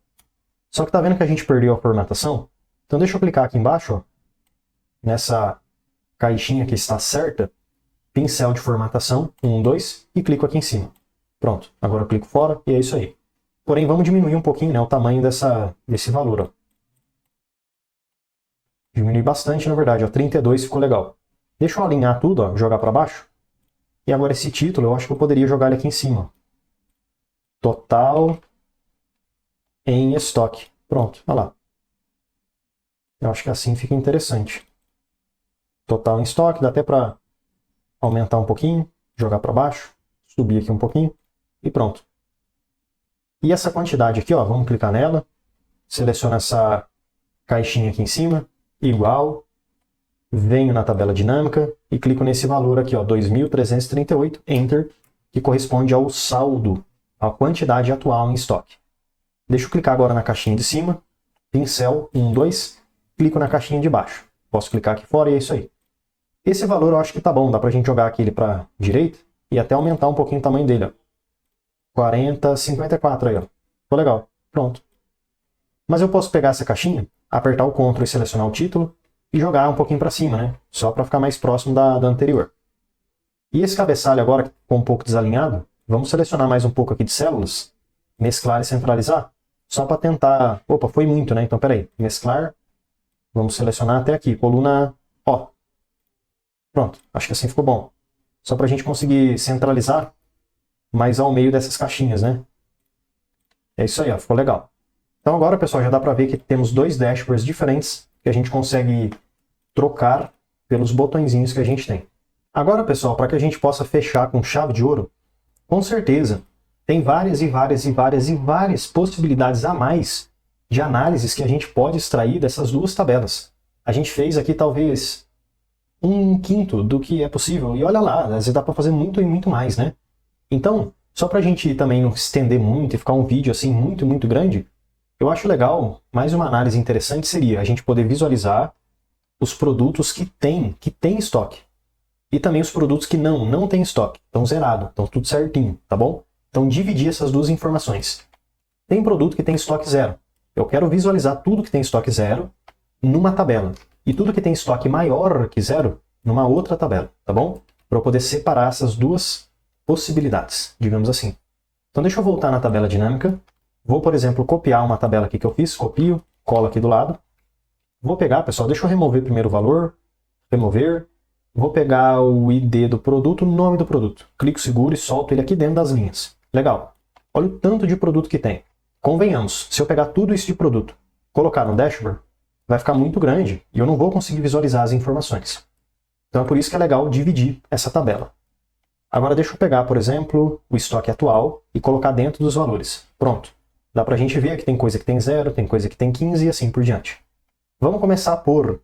Só que tá vendo que a gente perdeu a formatação? Então deixa eu clicar aqui embaixo, ó, nessa caixinha que está certa, pincel de formatação, 1, 2, e clico aqui em cima. Pronto, agora eu clico fora e é isso aí. Porém, vamos diminuir um pouquinho, né, o tamanho desse valor. Ó. Diminui bastante, na verdade, ó, 32 ficou legal. Deixa eu alinhar tudo, ó, jogar para baixo. E agora esse título, eu acho que eu poderia jogar ele aqui em cima. Total em estoque. Pronto, olha lá. Eu acho que assim fica interessante. Total em estoque, dá até para aumentar um pouquinho, jogar para baixo, subir aqui um pouquinho e pronto. E essa quantidade aqui, ó, vamos clicar nela, seleciona essa caixinha aqui em cima, igual, venho na tabela dinâmica e clico nesse valor aqui, ó, 2.338, Enter, que corresponde ao saldo, à quantidade atual em estoque. Deixa eu clicar agora na caixinha de cima, pincel, 1, 2, clico na caixinha de baixo. Posso clicar aqui fora e é isso aí. Esse valor eu acho que tá bom, dá pra gente jogar aqui ele pra direita e até aumentar um pouquinho o tamanho dele, ó. 40, 54 aí, ó. Ficou legal. Pronto. Mas eu posso pegar essa caixinha, apertar o Ctrl e selecionar o título e jogar um pouquinho para cima, né? Só para ficar mais próximo da anterior. E esse cabeçalho agora, que ficou um pouco desalinhado, vamos selecionar mais um pouco aqui de células, mesclar e centralizar, só para tentar... Opa, foi muito, né? Então, peraí. Mesclar, vamos selecionar até aqui, coluna O. Pronto, acho que assim ficou bom. Só para a gente conseguir centralizar mais ao meio dessas caixinhas, né? É isso aí, ó, ficou legal. Então agora, pessoal, já dá para ver que temos dois dashboards diferentes que a gente consegue trocar pelos botõezinhos que a gente tem. Agora, pessoal, para que a gente possa fechar com chave de ouro, com certeza tem várias possibilidades a mais de análises que a gente pode extrair dessas duas tabelas. A gente fez aqui talvez 1/5 do que é possível, e olha lá, às vezes dá para fazer muito e muito mais, né? Então, só para a gente também não estender muito e ficar um vídeo assim muito grande, eu acho legal, mais uma análise interessante seria a gente poder visualizar os produtos que tem estoque. E também os produtos que não tem estoque, estão zerados, estão tudo certinho, tá bom? Então dividir essas duas informações. Tem produto que tem estoque zero. Eu quero visualizar tudo que tem estoque zero numa tabela. E tudo que tem estoque maior que zero numa outra tabela, tá bom? Para eu poder separar essas duas possibilidades, digamos assim. Então deixa eu voltar na tabela dinâmica. Vou, por exemplo, copiar uma tabela aqui que eu fiz, copio, colo aqui do lado. Vou pegar, pessoal, deixa eu remover primeiro o valor, remover. Vou pegar o ID do produto, o nome do produto. Clico seguro e solto ele aqui dentro das linhas. Legal. Olha o tanto de produto que tem. Convenhamos, se eu pegar tudo isso de produto, colocar no dashboard, vai ficar muito grande e eu não vou conseguir visualizar as informações. Então é por isso que é legal dividir essa tabela. Agora deixa eu pegar, por exemplo, o estoque atual e colocar dentro dos valores. Pronto. Dá pra gente ver que tem coisa que tem 0, tem coisa que tem 15 e assim por diante. Vamos começar por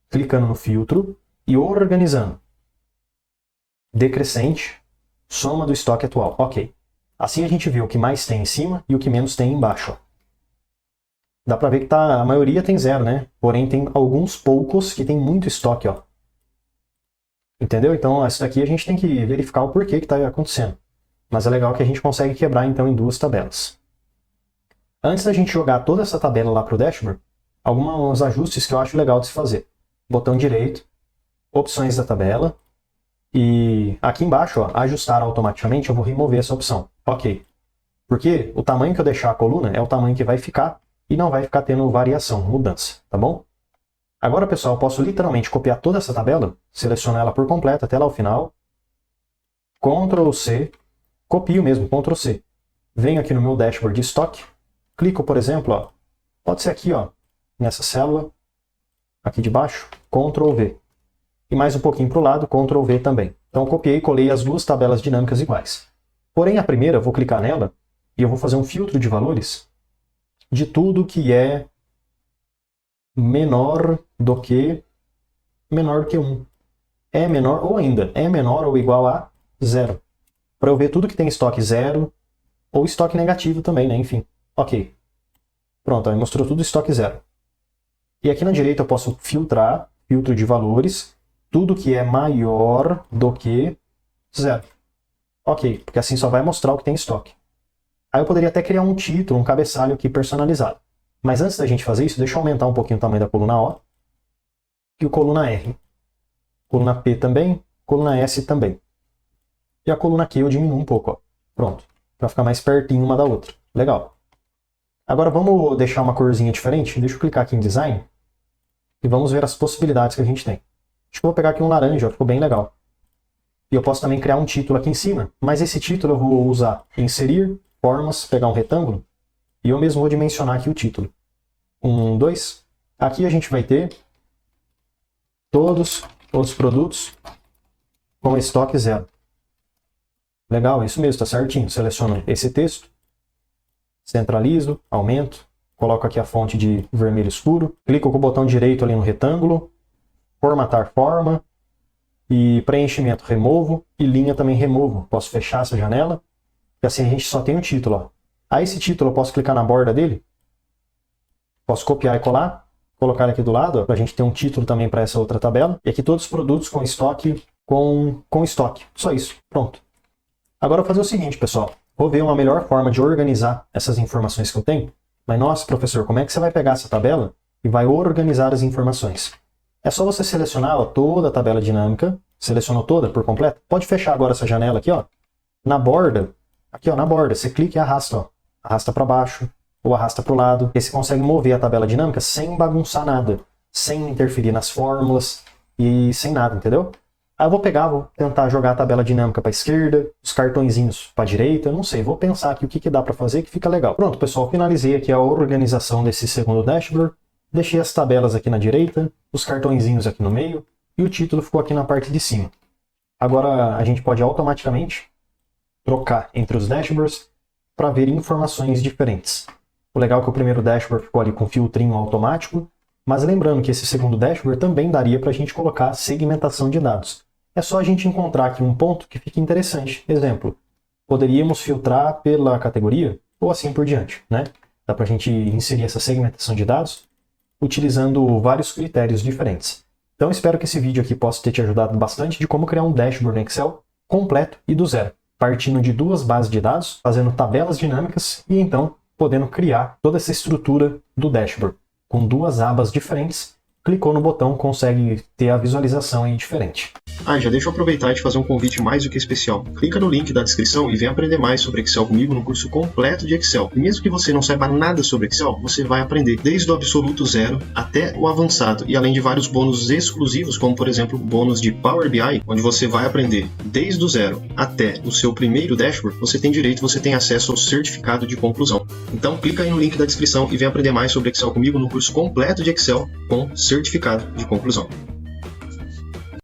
clicando no filtro e organizando. Decrescente, soma do estoque atual. Ok. Assim a gente vê o que mais tem em cima e o que menos tem embaixo. Ó. Dá pra ver que a maioria tem 0, né? Porém tem alguns poucos que tem muito estoque, ó. Entendeu? Então isso daqui a gente tem que verificar o porquê que está acontecendo. Mas é legal que a gente consegue quebrar então em duas tabelas. Antes da gente jogar toda essa tabela lá para o dashboard, alguns ajustes que eu acho legal de se fazer. Botão direito, opções da tabela, e aqui embaixo, ó, ajustar automaticamente, eu vou remover essa opção. Ok. Porque o tamanho que eu deixar a coluna é o tamanho que vai ficar e não vai ficar tendo variação, mudança, tá bom? Agora, pessoal, eu posso literalmente copiar toda essa tabela, selecionar ela por completo até lá o final, Ctrl C, copio mesmo, Ctrl C. Venho aqui no meu dashboard de estoque, clico, por exemplo, ó, pode ser aqui, ó, nessa célula, aqui de baixo, Ctrl V. E mais um pouquinho para o lado, Ctrl V também. Então, copiei e colei as duas tabelas dinâmicas iguais. Porém, a primeira, eu vou clicar nela e eu vou fazer um filtro de valores de tudo que é menor do que 1. É menor ou ainda, é menor ou igual a 0. Para eu ver tudo que tem estoque 0 ou estoque negativo também, né? Enfim. Ok. Pronto, aí mostrou tudo estoque 0. E aqui na direita eu posso filtrar, filtro de valores, tudo que é maior do que 0. Ok, porque assim só vai mostrar o que tem estoque. Aí eu poderia até criar um título, um cabeçalho aqui personalizado. Mas antes da gente fazer isso, deixa eu aumentar um pouquinho o tamanho da coluna O e o coluna R. Coluna P também, coluna S também. E a coluna Q eu diminuo um pouco, ó. Pronto, para ficar mais pertinho uma da outra. Legal. Agora vamos deixar uma corzinha diferente. Deixa eu clicar aqui em Design e vamos ver as possibilidades que a gente tem. Acho que eu vou pegar aqui um laranja, ó, ficou bem legal. E eu posso também criar um título aqui em cima, mas esse título eu vou usar inserir, formas, pegar um retângulo, e eu mesmo vou dimensionar aqui o título. 1, 2. Aqui a gente vai ter todos os produtos com estoque 0. Legal, isso mesmo, está certinho. Seleciono esse texto, centralizo, aumento, coloco aqui a fonte de vermelho escuro, clico com o botão direito ali no retângulo, formatar forma, e preenchimento removo, e linha também removo. Posso fechar essa janela, e assim a gente só tem o título. Ó. Aí esse título eu posso clicar na borda dele, posso copiar e colar, colocar aqui do lado, para a gente ter um título também para essa outra tabela, e aqui todos os produtos com estoque, com estoque. Só isso, pronto. Agora eu vou fazer o seguinte, pessoal, vou ver uma melhor forma de organizar essas informações que eu tenho, mas nossa, professor, como é que você vai pegar essa tabela e vai organizar as informações? É só você selecionar ó, toda a tabela dinâmica, selecionou toda por completo, pode fechar agora essa janela aqui, ó, na borda, aqui ó, na borda, você clica e arrasta, ó, arrasta para baixo ou arrasta para o lado, e você consegue mover a tabela dinâmica sem bagunçar nada, sem interferir nas fórmulas e sem nada, entendeu? Aí eu vou pegar, vou tentar jogar a tabela dinâmica para a esquerda, os cartõezinhos para a direita, não sei, vou pensar aqui o que dá para fazer que fica legal. Pronto, pessoal, finalizei aqui a organização desse segundo dashboard, deixei as tabelas aqui na direita, os cartõezinhos aqui no meio, e o título ficou aqui na parte de cima. Agora a gente pode automaticamente trocar entre os dashboards para ver informações diferentes. O legal é que o primeiro dashboard ficou ali com filtrinho automático, mas lembrando que esse segundo dashboard também daria para a gente colocar segmentação de dados. É só a gente encontrar aqui um ponto que fique interessante. Exemplo, poderíamos filtrar pela categoria ou assim por diante, né? Dá para a gente inserir essa segmentação de dados utilizando vários critérios diferentes. Então espero que esse vídeo aqui possa ter te ajudado bastante de como criar um dashboard no Excel completo e do zero, partindo de duas bases de dados, fazendo tabelas dinâmicas e então podendo criar toda essa estrutura do dashboard com duas abas diferentes. Clicou no botão, consegue ter a visualização aí diferente. Já deixa eu aproveitar e te fazer um convite mais do que especial. Clica no link da descrição e vem aprender mais sobre Excel comigo no curso completo de Excel. E mesmo que você não saiba nada sobre Excel, você vai aprender desde o absoluto zero até o avançado, e além de vários bônus exclusivos, como por exemplo o bônus de Power BI, onde você vai aprender desde o zero até o seu primeiro dashboard. Você tem acesso ao certificado de conclusão. Então clica aí no link da descrição e vem aprender mais sobre Excel comigo no curso completo de Excel com certificado de conclusão.